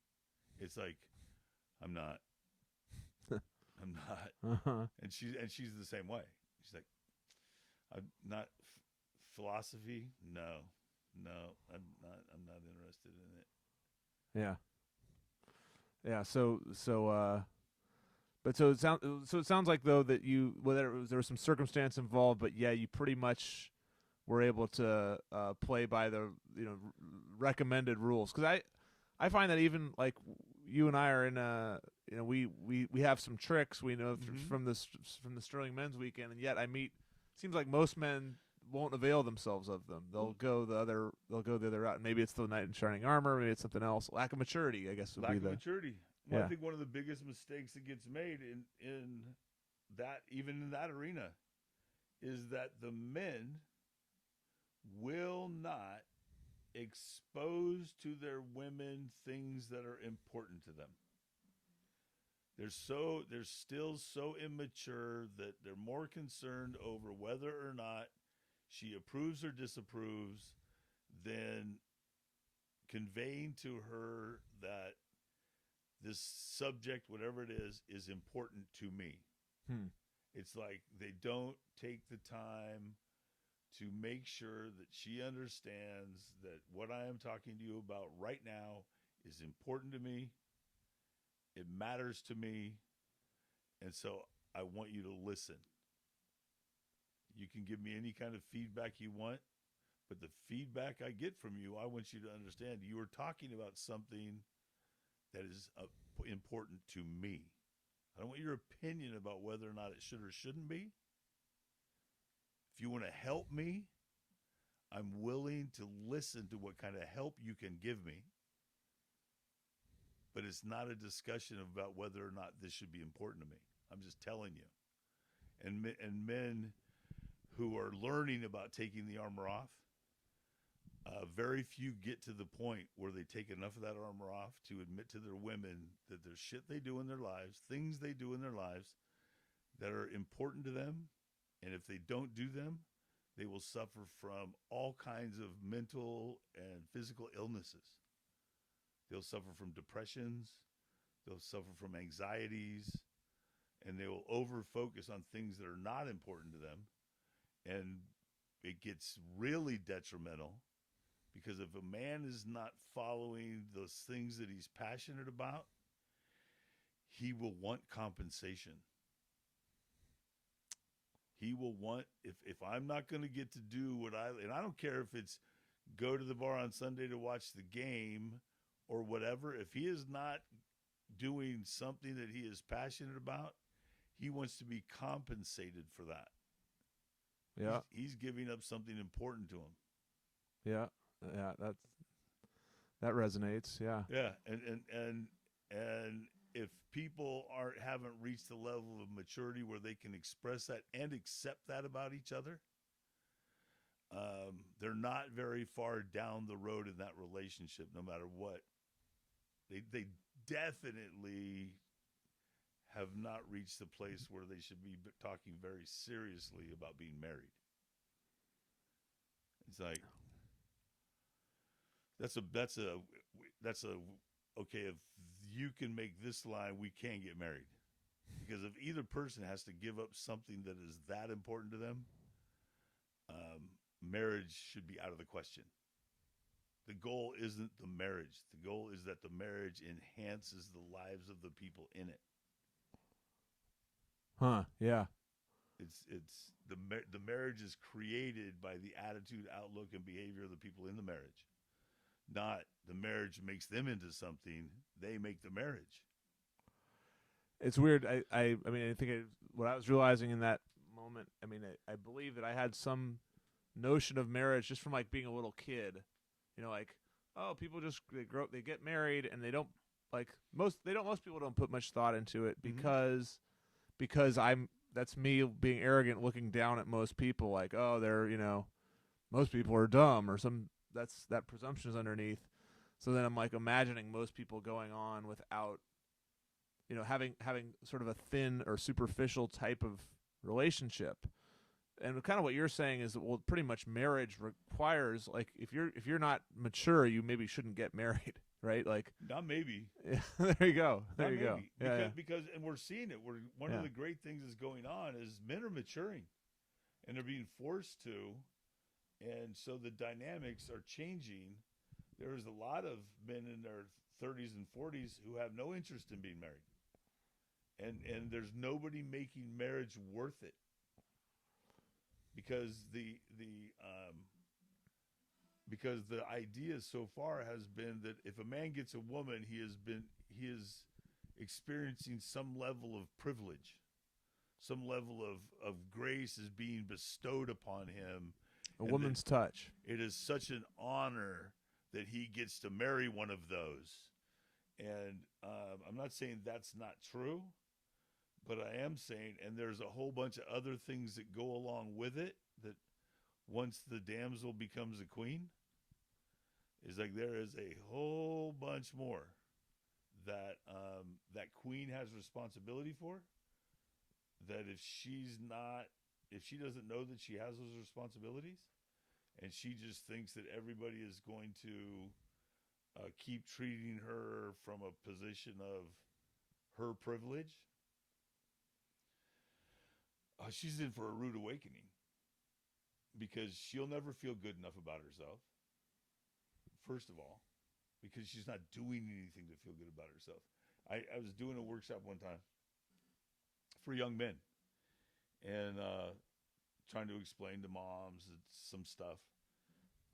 It's like, I'm not. I'm not. Uh-huh. And she's the same way. She's like, I'm not philosophy. No, I'm not interested in it. Yeah. Yeah. But it sounds like though that there was some circumstance involved, but yeah, you pretty much were able to play by the recommended rules. Because I find that even like you and I are in we have some tricks we know from the Sterling Men's Weekend, and yet seems like most men won't avail themselves of them. They'll go the other route. Maybe it's the knight in shining armor. Maybe it's something else. Lack of maturity, I guess, would be the maturity. Well, yeah. I think one of the biggest mistakes that gets made in that, even in that arena, is that the men will not expose to their women things that are important to them. They're still so immature that they're more concerned over whether or not she approves or disapproves than conveying to her that this subject, whatever it is important to me. It's like they don't take the time to make sure that she understands that what I am talking to you about right now is important to me. It matters to me. And so I want you to listen. You can give me any kind of feedback you want, but the feedback I get from you, I want you to understand you are talking about something that is important to me. I don't want your opinion about whether or not it should or shouldn't be. If you want to help me, I'm willing to listen to what kind of help you can give me. But it's not a discussion about whether or not this should be important to me. I'm just telling you. And men who are learning about taking the armor off, very few get to the point where they take enough of that armor off to admit to their women that there's shit they do in their lives, things they do in their lives that are important to them. And if they don't do them, they will suffer from all kinds of mental and physical illnesses. They'll suffer from depressions. They'll suffer from anxieties. And they will over-focus on things that are not important to them. And it gets really detrimental because if a man is not following those things that he's passionate about, he will want compensation. He will want, if I'm not going to get to do and I don't care if it's go to the bar on Sunday to watch the game or whatever, if he is not doing something that he is passionate about, he wants to be compensated for that. Yeah. He's giving up something important to him. Yeah. Yeah, that resonates. Yeah. Yeah, and if people haven't reached the level of maturity where they can express that and accept that about each other, they're not very far down the road in that relationship, no matter what. They definitely have not reached the place where they should be talking very seriously about being married. It's like that's a okay, if you can make this line, we can get married. Because if either person has to give up something that is that important to them, marriage should be out of the question. The goal isn't the marriage. The goal is that the marriage enhances the lives of the people in it. Huh. Yeah. It's the marriage is created by the attitude, outlook, and behavior of the people in the marriage, not the marriage makes them into something. They make the marriage. It's weird. I mean, I think what I was realizing in that moment. I mean, I believe that I had some notion of marriage just from like being a little kid. You know, like, oh, people just they grow up, they get married, and they don't like most people don't put much thought into it Mm-hmm. because I'm that's me being arrogant, looking down at most people, like, oh, they're most people are dumb or some that presumption is underneath. So then I'm like imagining most people going on without having sort of a thin or superficial type of relationship. And kind of what you're saying is that, well, pretty much marriage requires, like, if you're not mature, you maybe shouldn't get married, right? Like, Not maybe. yeah, there you go, there Not you go. maybe. Yeah, yeah, Because and we're seeing it. We're one of yeah. the great things that's going on is men are maturing and they're being forced to, and so the dynamics are changing. There's a lot of men in their 30s and 40s who have no interest in being married. And there's nobody making marriage worth it because the idea so far has been that if a man gets a woman, he is experiencing some level of privilege, some level of grace is being bestowed upon him, A and that woman's touch. it is such an honor that he gets to marry one of those. And I'm not saying that's not true, but I am saying, and there's a whole bunch of other things that go along with it. That once the damsel becomes a queen, is like there is a whole bunch more that that queen has responsibility for. That if she doesn't know that she has those responsibilities, and she just thinks that everybody is going to keep treating her from a position of her privilege, she's in for a rude awakening because she'll never feel good enough about herself. First of all, because she's not doing anything to feel good about herself. I was doing a workshop one time for young men and trying to explain to moms some stuff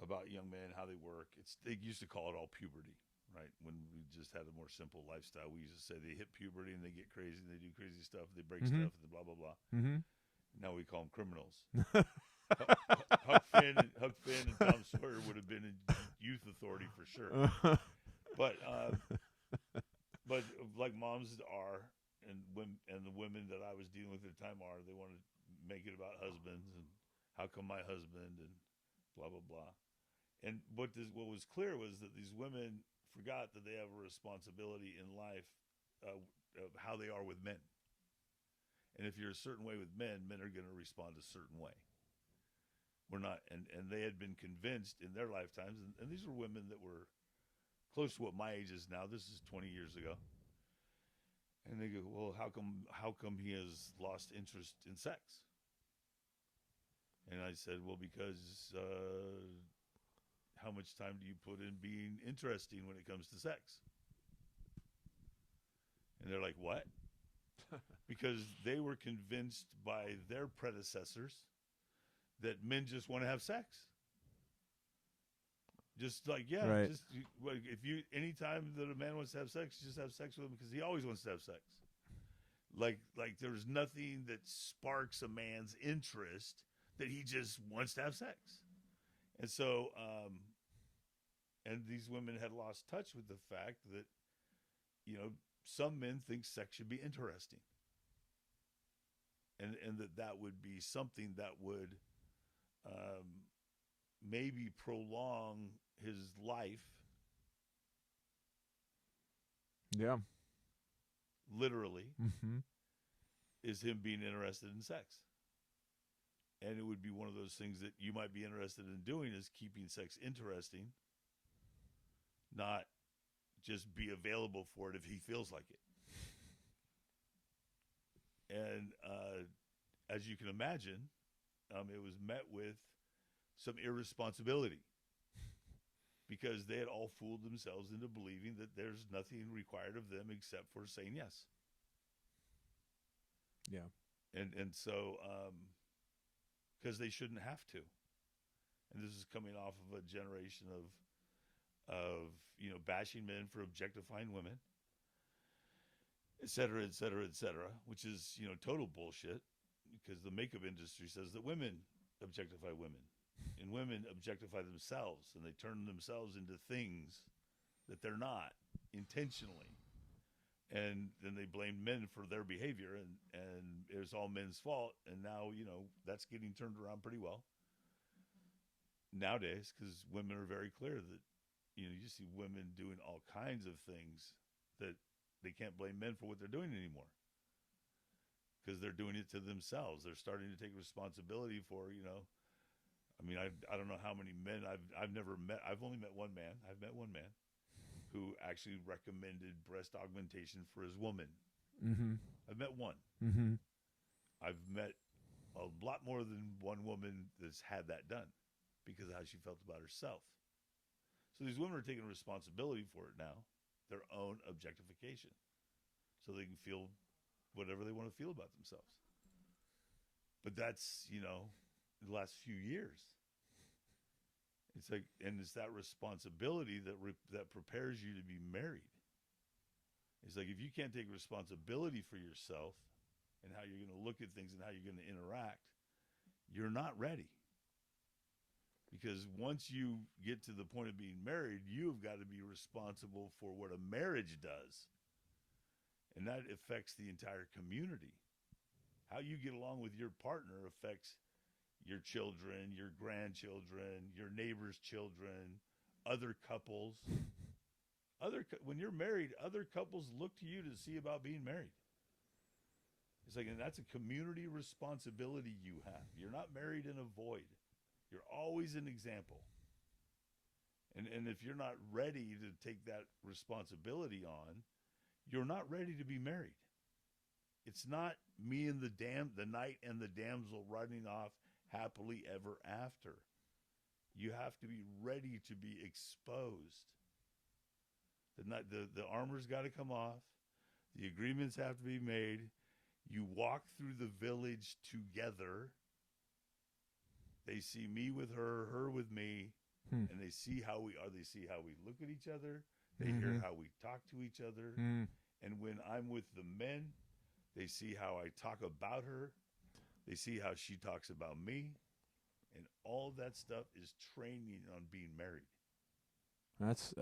about young men, how they work. They used to call it all puberty, right? When we just had a more simple lifestyle, we used to say they hit puberty and they get crazy and they do crazy stuff, they break Mm-hmm. stuff, and blah blah blah. Mm-hmm. Now we call them criminals. Huck Finn and Tom Sawyer would have been in youth authority for sure. But like moms are, and the women that I was dealing with at the time are, they want to make it about husbands and how come my husband and blah blah blah. And what was clear was that these women forgot that they have a responsibility in life of how they are with men. And if you're a certain way with men, men are going to respond a certain way. We're not, and they had been convinced in their lifetimes, and these were women that were close to what my age is now. This is 20 years ago. And they go, well, how come he has lost interest in sex? And I said, well, because how much time do you put in being interesting when it comes to sex? And they're like, what? Because they were convinced by their predecessors that men just want to have sex. Just like, yeah, Right. just if you anytime that a man wants to have sex, just have sex with him because he always wants to have sex. Like there's nothing that sparks a man's interest that he just wants to have sex. And so, and these women had lost touch with the fact that, some men think sex should be interesting. And that would be something that would maybe prolong his life, Yeah. literally, Mm-hmm. is him being interested in sex. And it would be one of those things that you might be interested in doing is keeping sex interesting, not just be available for it if he feels like it. And as you can imagine, it was met with some irresponsibility because they had all fooled themselves into believing that there's nothing required of them except for saying yes. Yeah. and so because they shouldn't have to. And this is coming off of a generation of bashing men for objectifying women, et cetera, et cetera, et cetera, which is total bullshit because the makeup industry says that women objectify women and women objectify themselves and they turn themselves into things that they're not intentionally. And then they blame men for their behavior and it was all men's fault. And now, that's getting turned around pretty well nowadays because women are very clear that, you see women doing all kinds of things that they can't blame men for what they're doing anymore because they're doing it to themselves. They're starting to take responsibility for, I don't know how many men I've never met. I've only met one man. I've met one man who actually recommended breast augmentation for his woman. Mm-hmm. I've met one. Mm-hmm. I've met a lot more than one woman that's had that done because of how she felt about herself. So these women are taking responsibility for it now, their own objectification, so they can feel whatever they want to feel about themselves. But that's, the last few years. It's like, and it's that responsibility that prepares you to be married. It's like if you can't take responsibility for yourself and how you're going to look at things and how you're going to interact, you're not ready. Because once you get to the point of being married, you've got to be responsible for what a marriage does. And that affects the entire community. How you get along with your partner affects your children, your grandchildren, your neighbors' children, other couples. When you're married, other couples look to you to see about being married. It's like, and that's a community responsibility you have. You're not married in a void. You're always an example. And if you're not ready to take that responsibility on, you're not ready to be married. It's not me and the knight and the damsel running off happily ever after. You have to be ready to be exposed. The armor's got to come off. The agreements have to be made. You walk through the village together. They see me with her with me, and they see how we are. They see how we look at each other. They hear how we talk to each other. And when I'm with the men, they see how I talk about her. They see how she talks about me. And all that stuff is training on being married. That's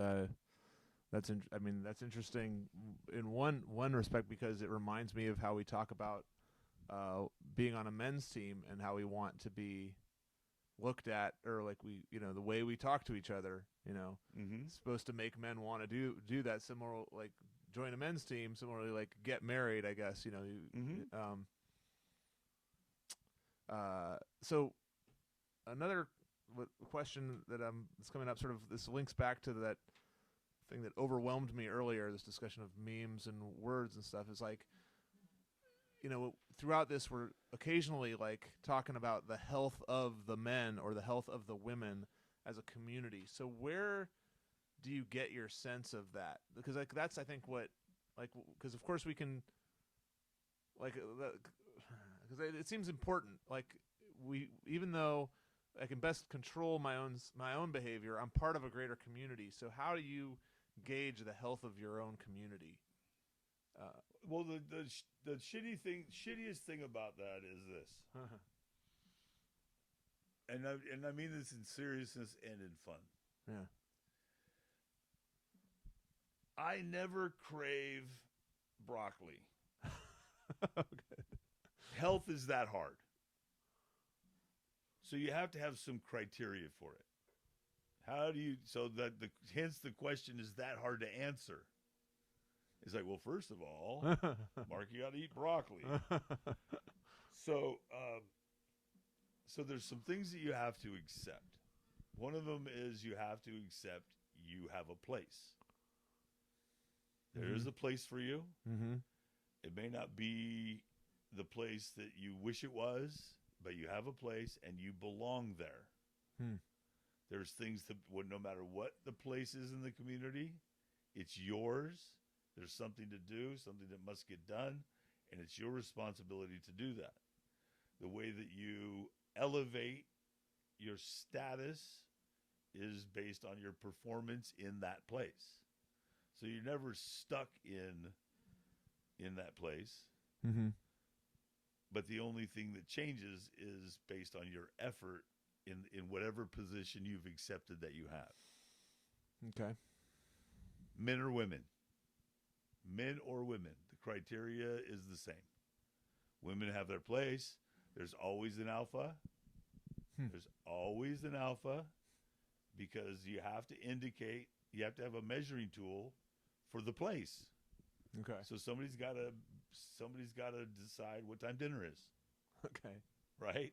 interesting in one respect because it reminds me of how we talk about being on a men's team and how we want to be looked at, or like the way we talk to each other, it's supposed to make men want to do that, similar, like join a men's team, similarly like get married, I guess, so another question that's coming up, sort of this links back to that thing that overwhelmed me earlier, this discussion of memes and words and stuff, is like, throughout this, we're occasionally like talking about the health of the men or the health of the women as a community. So where do you get your sense of that? Because like that's, I think, what, like, because of course we can, like, because it seems important. Like even though I can best control my own behavior, I'm part of a greater community. So how do you gauge the health of your own community? Well, the shittiest thing about that is this, and I mean this in seriousness and in fun. Yeah. I never crave broccoli. Okay. Health is that hard. So you have to have some criteria for it. How do you? So that hence the question is that hard to answer. It's like, well, first of all, Mark, you got to eat broccoli. So there's some things that you have to accept. One of them is you have to accept you have a place. There is a place for you. Mm-hmm. It may not be the place that you wish it was, but you have a place and you belong there. There's things that, no matter what the place is in the community, it's yours. There's something to do, something that must get done, and it's your responsibility to do that. The way that you elevate your status is based on your performance in that place. So you're never stuck in that place. Mm-hmm. But the only thing that changes is based on your effort in whatever position you've accepted that you have. Okay. Men or women. Men or women. The criteria is the same. Women have their place. There's always an alpha. There's always an alpha because you have to indicate, you have to have a measuring tool for the place. Okay. So somebody's got to decide what time dinner is. Okay. Right?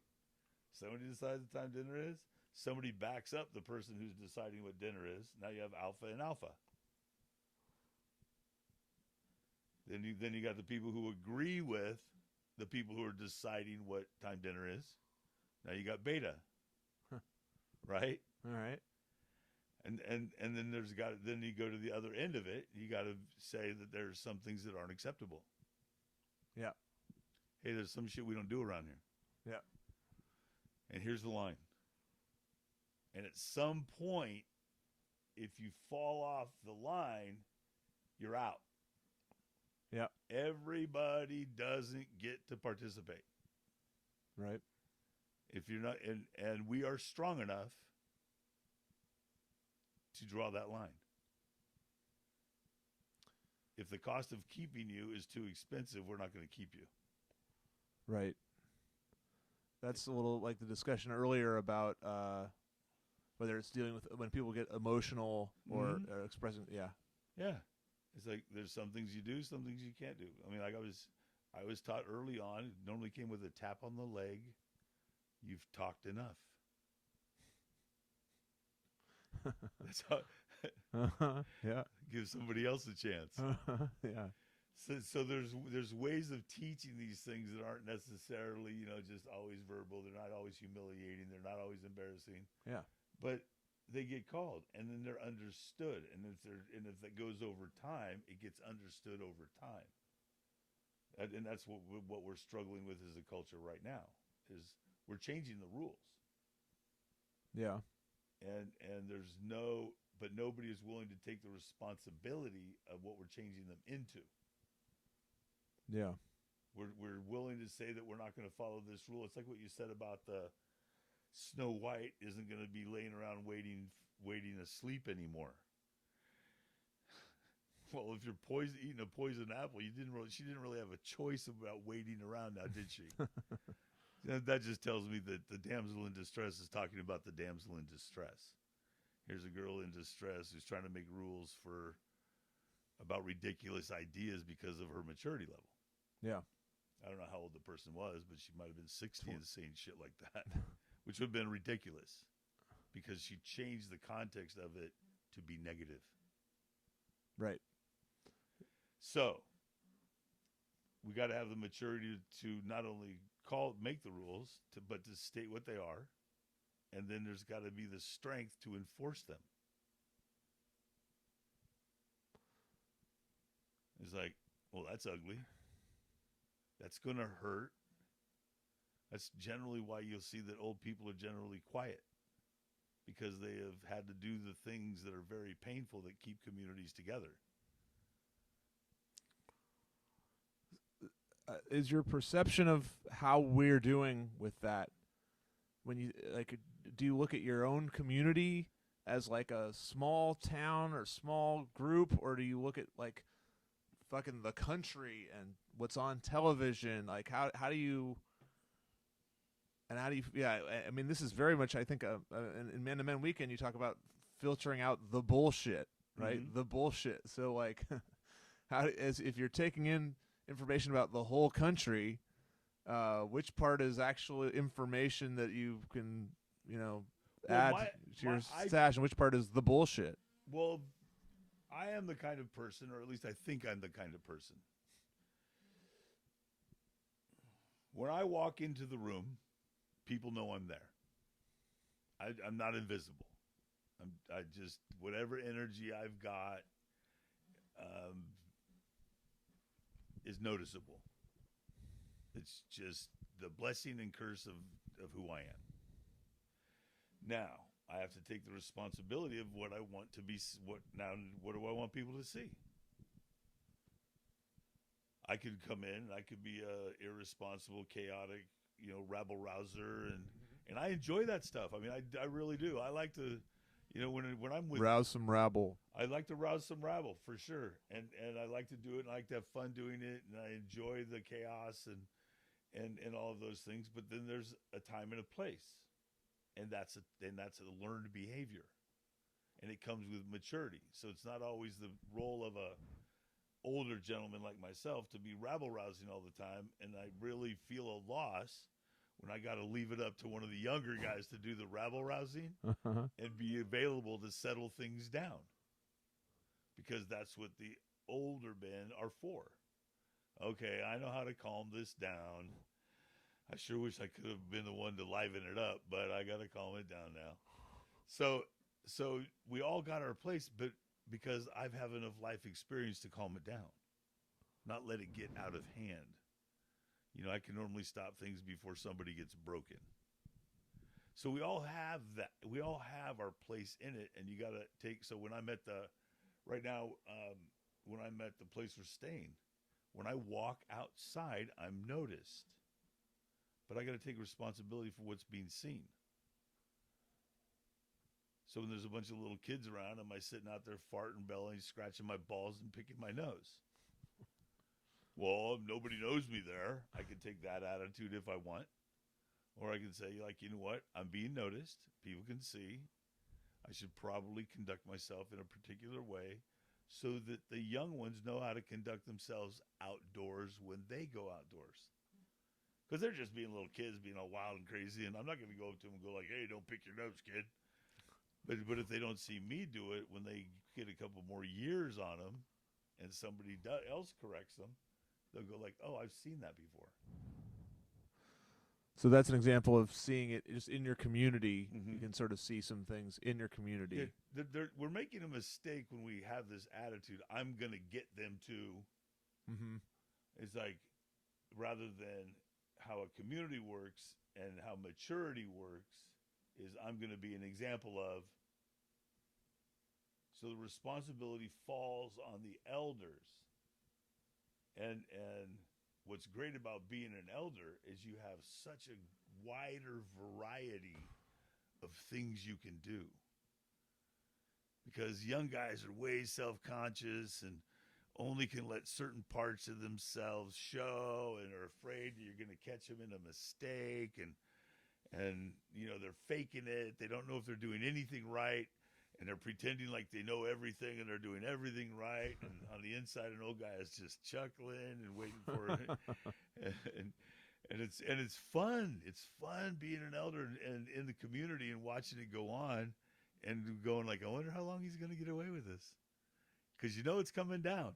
Somebody decides what time dinner is. Somebody backs up the person who's deciding what dinner is. Now you have alpha and alpha. Then you got the people who agree with the people who are deciding what time dinner is. Now you got beta. Huh. Right? All right. And then then you go to the other end of it. You got to say that there's some things that aren't acceptable. Yeah. Hey, there's some shit we don't do around here. Yeah. And here's the line. And at some point, if you fall off the line, you're out. Yeah. Everybody doesn't get to participate. Right. If you're not, and we are strong enough to draw that line. If the cost of keeping you is too expensive, we're not going to keep you. Right. That's a little like the discussion earlier about whether it's dealing with when people get emotional or expressing. Yeah. Yeah. It's like there's some things you do, some things you can't do. I mean, like I was taught early on, it normally came with a tap on the leg. You've talked enough. That's how. Yeah. Give somebody else a chance. Yeah. So there's ways of teaching these things that aren't necessarily, just always verbal. They're not always humiliating. They're not always embarrassing. Yeah. But they get called, and then they're understood. And if it goes over time, it gets understood over time. And that's what we're struggling with as a culture right now. Is we're changing the rules. Yeah. And but nobody is willing to take the responsibility of what we're changing them into. Yeah. We're willing to say that we're not going to follow this rule. It's like what you said about the Snow White isn't going to be laying around waiting asleep anymore. Well, if you're eating a poison apple, she didn't really have a choice about waiting around now, did she? That just tells me that the damsel in distress is talking about the damsel in distress. Here's a girl in distress who's trying to make rules about ridiculous ideas because of her maturity level. Yeah. I don't know how old the person was, but she might have been 60 and saying shit like that, which would have been ridiculous because she changed the context of it to be negative. Right. So we got to have the maturity to not only make the rules, but to state what they are. And then there's got to be the strength to enforce them. It's like, well, that's ugly. That's going to hurt. That's generally why you'll see that old people are generally quiet, because they have had to do the things that are very painful that keep communities together. Is your perception of how we're doing with that, when you do you look at your own community as like a small town or small group, or do you look at like fucking the country and what's on television? Like how do you yeah, I mean, this is very much, I think, in Man to Men Weekend you talk about filtering out the bullshit, right? Mm-hmm. The bullshit. So like if you're taking in information about the whole country, which part is actual information that you can, add to your stash, and which part is the bullshit? Well, I am the kind of person, or at least I think I'm the kind of person. When I walk into the room, people know I'm there. I'm not invisible. I just, whatever energy I've got is noticeable. It's just the blessing and curse of who I am. Now, I have to take the responsibility of what I want to be. What do I want people to see? I could come in and I could be a irresponsible, chaotic, rabble rouser, and I enjoy that stuff. I mean, I really do. I like to, when I'm with Rouse some rabble. I like to rouse some rabble for sure, and I like to do it, and I like to have fun doing it, and I enjoy the chaos and all of those things. But then there's a time and a place, and that's a learned behavior, and it comes with maturity. So it's not always the role of a older gentleman like myself to be rabble rousing all the time, and I really feel a loss when I got to leave it up to one of the younger guys to do the rabble rousing and be available to settle things down, because that's what the older men are for. Okay, I know how to calm this down. I sure wish I could have been the one to liven it up, but I got to calm it down now. So we all got our place, but because I've had enough life experience to calm it down, not let it get out of hand. I can normally stop things before somebody gets broken. So we all have that. We all have our place in it, and you got to take. So when I'm at right now, when I'm at the place we're staying, when I walk outside, I'm noticed. But I got to take responsibility for what's being seen. So when there's a bunch of little kids around, am I sitting out there farting, bellowing, scratching my balls, and picking my nose? Well, if nobody knows me there, I can take that attitude if I want. Or I can say, you know what? I'm being noticed. People can see. I should probably conduct myself in a particular way so that the young ones know how to conduct themselves outdoors when they go outdoors. Because they're just being little kids, being all wild and crazy, and I'm not going to go up to them and go like, hey, don't pick your nose, kid. But if they don't see me do it, when they get a couple more years on them and somebody else corrects them, they'll go like, oh, I've seen that before. So that's an example of seeing it just in your community. Mm-hmm. You can sort of see some things in your community. We're making a mistake when we have this attitude, I'm going to get them to. Mm-hmm. It's like, rather than how a community works and how maturity works, is I'm going to be an example of. So the responsibility falls on the elders. And what's great about being an elder is you have such a wider variety of things you can do. Because young guys are way self-conscious and only can let certain parts of themselves show, and are afraid that you're going to catch them in a mistake, and they're faking it. They don't know if they're doing anything right. And they're pretending like they know everything and they're doing everything right. And on the inside, an old guy is just chuckling and waiting for it. and it's fun. It's fun being an elder and in the community and watching it go on and going like, I wonder how long he's going to get away with this. Because it's coming down.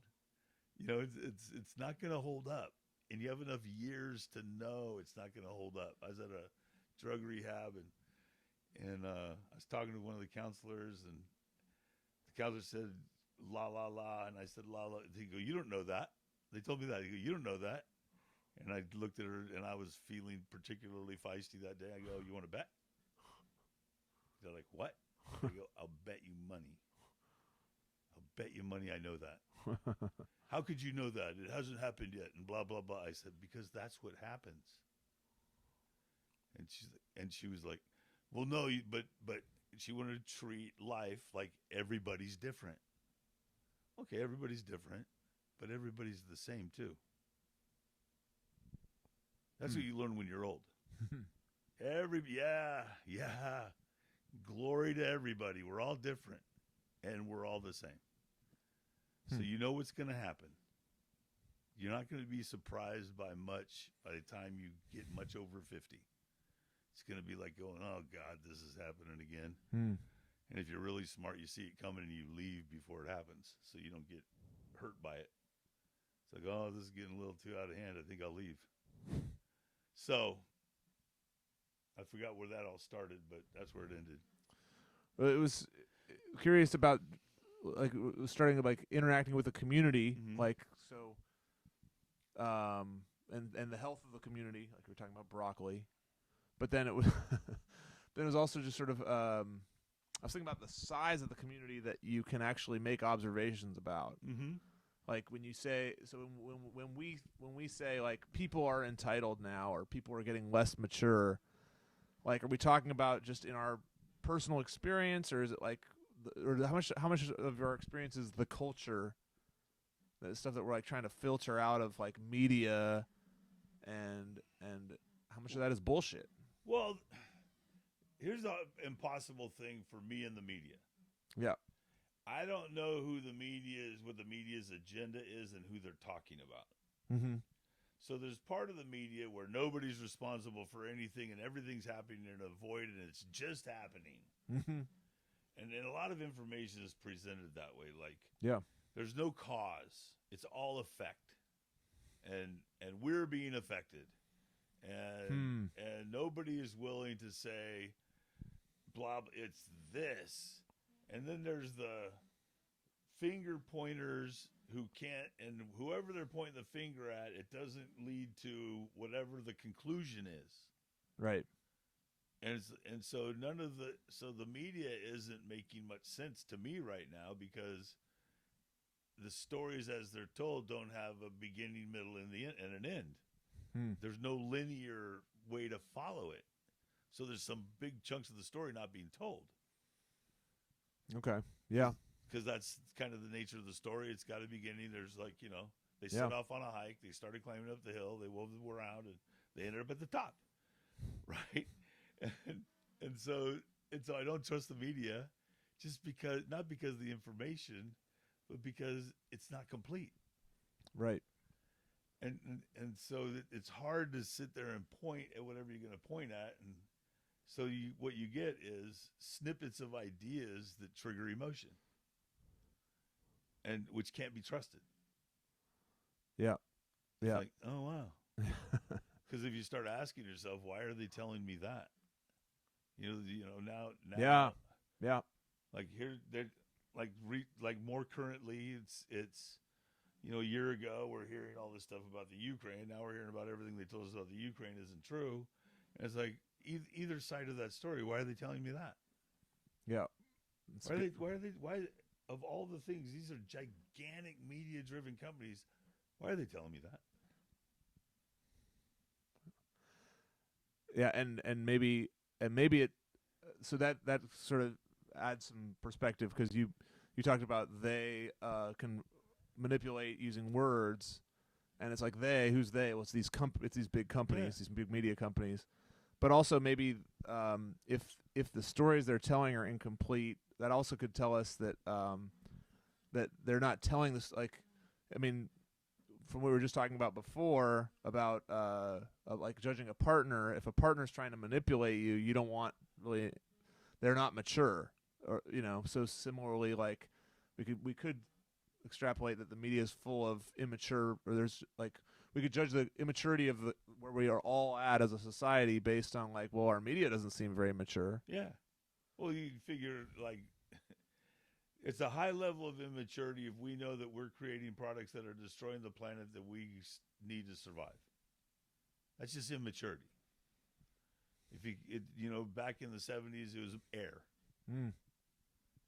It's not going to hold up. And you have enough years to know it's not going to hold up. I was at a drug rehab, and I was talking to one of the counselors, and the counselor said, la, la, la. And I said, la, la. He go, you don't know that. They told me that. He go, you don't know that. And I looked at her, and I was feeling particularly feisty that day. I go, you want to bet? They're like, what? I go, I'll bet you money. I'll bet you money I know that. How could you know that? It hasn't happened yet, and blah, blah, blah. I said, because that's what happens. And she was like, well, no, but she wanted to treat life like everybody's different. Okay, everybody's different, but everybody's the same too. That's what you learn when you're old. Yeah. Glory to everybody. We're all different, and we're all the same. So you know what's going to happen. You're not going to be surprised by much by the time you get much over 50. It's going to be like going, oh, God, this is happening again. And if you're really smart, you see it coming and you leave before it happens so you don't get hurt by it. It's like, oh, this is getting a little too out of hand. I think I'll leave. So I forgot where that all started, but that's where it ended. Well, it was curious about starting like interacting with the community, like so. and the health of the community, like we were talking about broccoli. But then it was then it was also just sort of I was thinking about the size of the community that you can actually make observations about. Mm-hmm. Like when you say, so when we say like people are entitled now or people are getting less mature, like are we talking about just in our personal experience, or is it like, or how much of our experience is the culture, the stuff that we're like trying to filter out of like media, and how much of that is bullshit? Well, here's the impossible thing for me in the media. Yeah. I don't know who the media is, what the media's agenda is, and who they're talking about. Mm-hmm. So there's part of the media where nobody's responsible for anything and everything's happening in a void and it's just happening. Mm-hmm. And a lot of information is presented that way. Like, Yeah. there's no cause; it's all effect, and we're being affected, and nobody is willing to say, "Blah." It's this, and then there's the finger pointers who can't, and whoever they're pointing the finger at, it doesn't lead to whatever the conclusion is. Right. And so the media isn't making much sense to me right now because the stories as they're told don't have a beginning, middle, and an end. There's no linear way to follow it. So there's some big chunks of the story not being told. Okay. Yeah. Because that's kind of the nature of the story. It's got a beginning. There's like, they set off on a hike. They started climbing up the hill. They wove around, and they ended up at the top, right? And so I don't trust the media, just because, not because of the information, but because it's not complete. Right. And so it's hard to sit there and point at whatever you're going to point at, and so what you get is snippets of ideas that trigger emotion, and which can't be trusted. Yeah. Yeah. It's like, oh wow. Because if you start asking yourself, why are they telling me that? Now. Yeah. Yeah. Like here, they're like more currently, it's a year ago we're hearing all this stuff about the Ukraine. Now we're hearing about everything they told us about the Ukraine isn't true. And it's like either side of that story. Why are they telling me that? Yeah. Why of all the things, these are gigantic media-driven companies. Why are they telling me that? Yeah, and maybe it, so that sort of adds some perspective, because you talked about they can manipulate using words, and it's like who's they? Well, it's these it's these big companies, these big media companies, but also maybe if the stories they're telling are incomplete, that also could tell us that that they're not telling this, like, I mean, from what we were just talking about before about like judging a partner. If a partner's trying to manipulate you, you don't want really, they're not mature, or So similarly, like we could extrapolate that the media is full of immature, or there's like, we could judge the immaturity of where we are all at as a society based on like, well, our media doesn't seem very mature. Yeah. Well, you figure like it's a high level of immaturity if we know that we're creating products that are destroying the planet that we need to survive. That's just immaturity. Back in the 70s, it was air.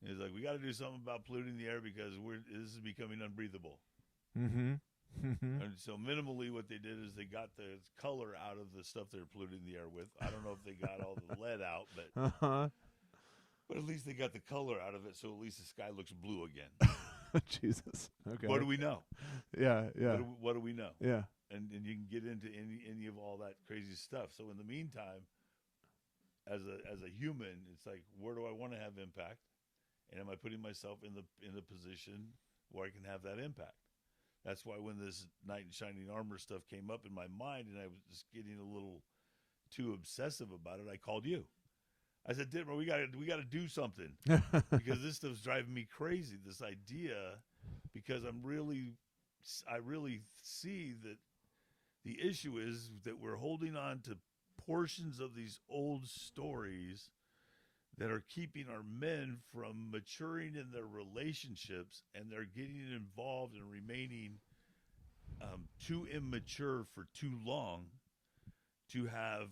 It's like, we got to do something about polluting the air because this is becoming unbreathable. Mm-hmm. And so minimally what they did is they got the color out of the stuff they're polluting the air with. I don't know if they got all the lead out, but but at least they got the color out of it, so at least the sky looks blue again. Jesus. Okay. What do we know? Yeah, yeah. What do we know? Yeah. And you can get into any of all that crazy stuff. So in the meantime, as a human, it's like, where do I want to have impact? And am I putting myself in the position where I can have that impact? That's why when this knight in shining armor stuff came up in my mind and I was just getting a little too obsessive about it, I called you. I said, Dittmer, we got to do something because this stuff's driving me crazy. This idea, because I really see that the issue is that we're holding on to portions of these old stories that are keeping our men from maturing in their relationships, and they're getting involved and remaining too immature for too long to have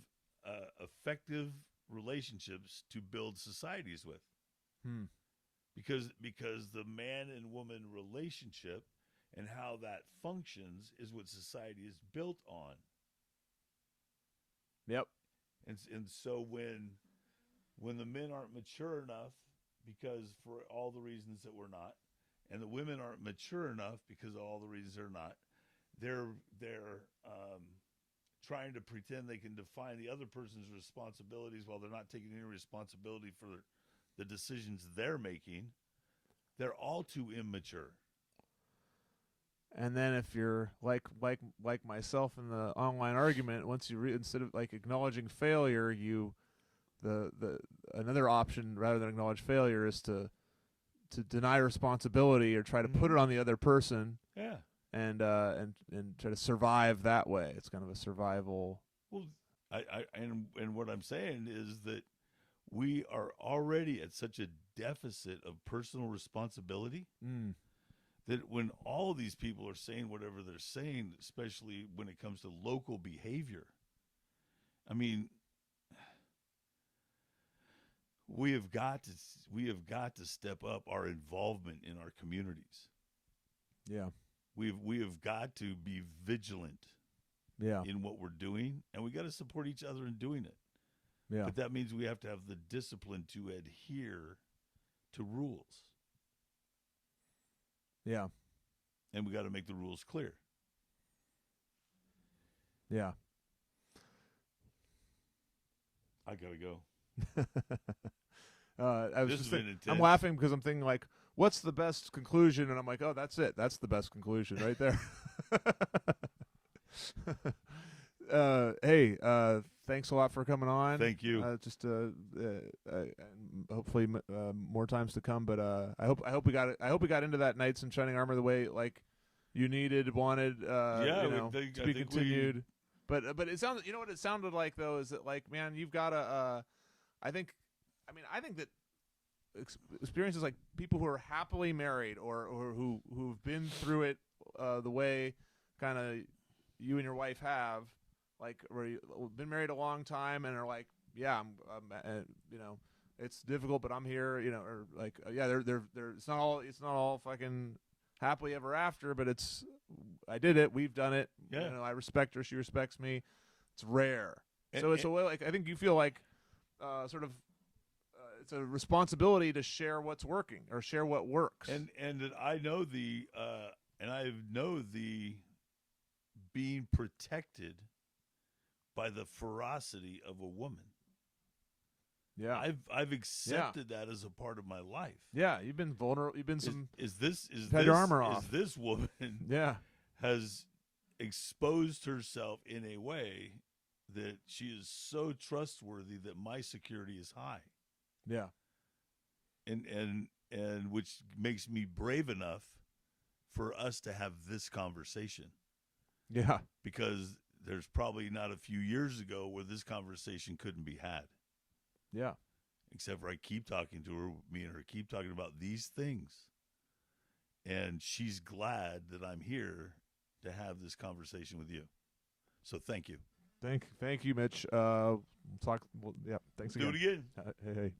effective relationships to build societies with. Hmm. Because the man and woman relationship and how that functions is what society is built on. Yep. And so when the men aren't mature enough, because for all the reasons that we're not, and the women aren't mature enough because of all the reasons they're not, they're trying to pretend they can define the other person's responsibilities while they're not taking any responsibility for the decisions they're making. They're all too immature. And then if you're like myself in the online argument, once you instead of like acknowledging failure, you the another option rather than acknowledge failure is to deny responsibility or try to put it on the other person. Yeah. And try to survive that way. It's kind of a survival. Well, and what I'm saying is that we are already at such a deficit of personal responsibility that when all these people are saying whatever they're saying, especially when it comes to local behavior, I mean, we have got to step up our involvement in our communities. Yeah. We have got to be vigilant in what we're doing, and we got to support each other in doing it. Yeah. But that means we have to have the discipline to adhere to rules. Yeah. And we got to make the rules clear. Yeah. I got to go. I was just I'm laughing because I'm thinking like, what's the best conclusion? And I'm like, oh, that's it. That's the best conclusion right there. Hey, thanks a lot for coming on. Thank you. Hopefully more times to come. But I hope we got it. I hope we got into that Knights in Shining Armor the way like you wanted. To be continued. But it sounded. You know what it sounded like though is that like, man, you've got to. I think that experiences like people who are happily married or who've been through it the way kind of you and your wife have, like where you've been married a long time and are like, yeah, I'm it's difficult, but I'm here, or like, yeah, they're it's not all fucking happily ever after, but I did it, we've done it, yeah. I respect her, she respects me. It's rare, so it's a way like I think you feel like sort of. It's a responsibility to share what's working or share what works. And I know the being protected by the ferocity of a woman. Yeah, I've accepted that as a part of my life. Yeah, you've been vulnerable. You've been had your armor off. Is this woman has exposed herself in a way that she is so trustworthy that my security is high. Yeah. And which makes me brave enough for us to have this conversation. Yeah. Because there's probably not a few years ago where this conversation couldn't be had. Yeah. Except for I keep talking to her, me and her keep talking about these things. And she's glad that I'm here to have this conversation with you. So thank you. Thank you, Mitch. Thanks again. Do it again. Hey.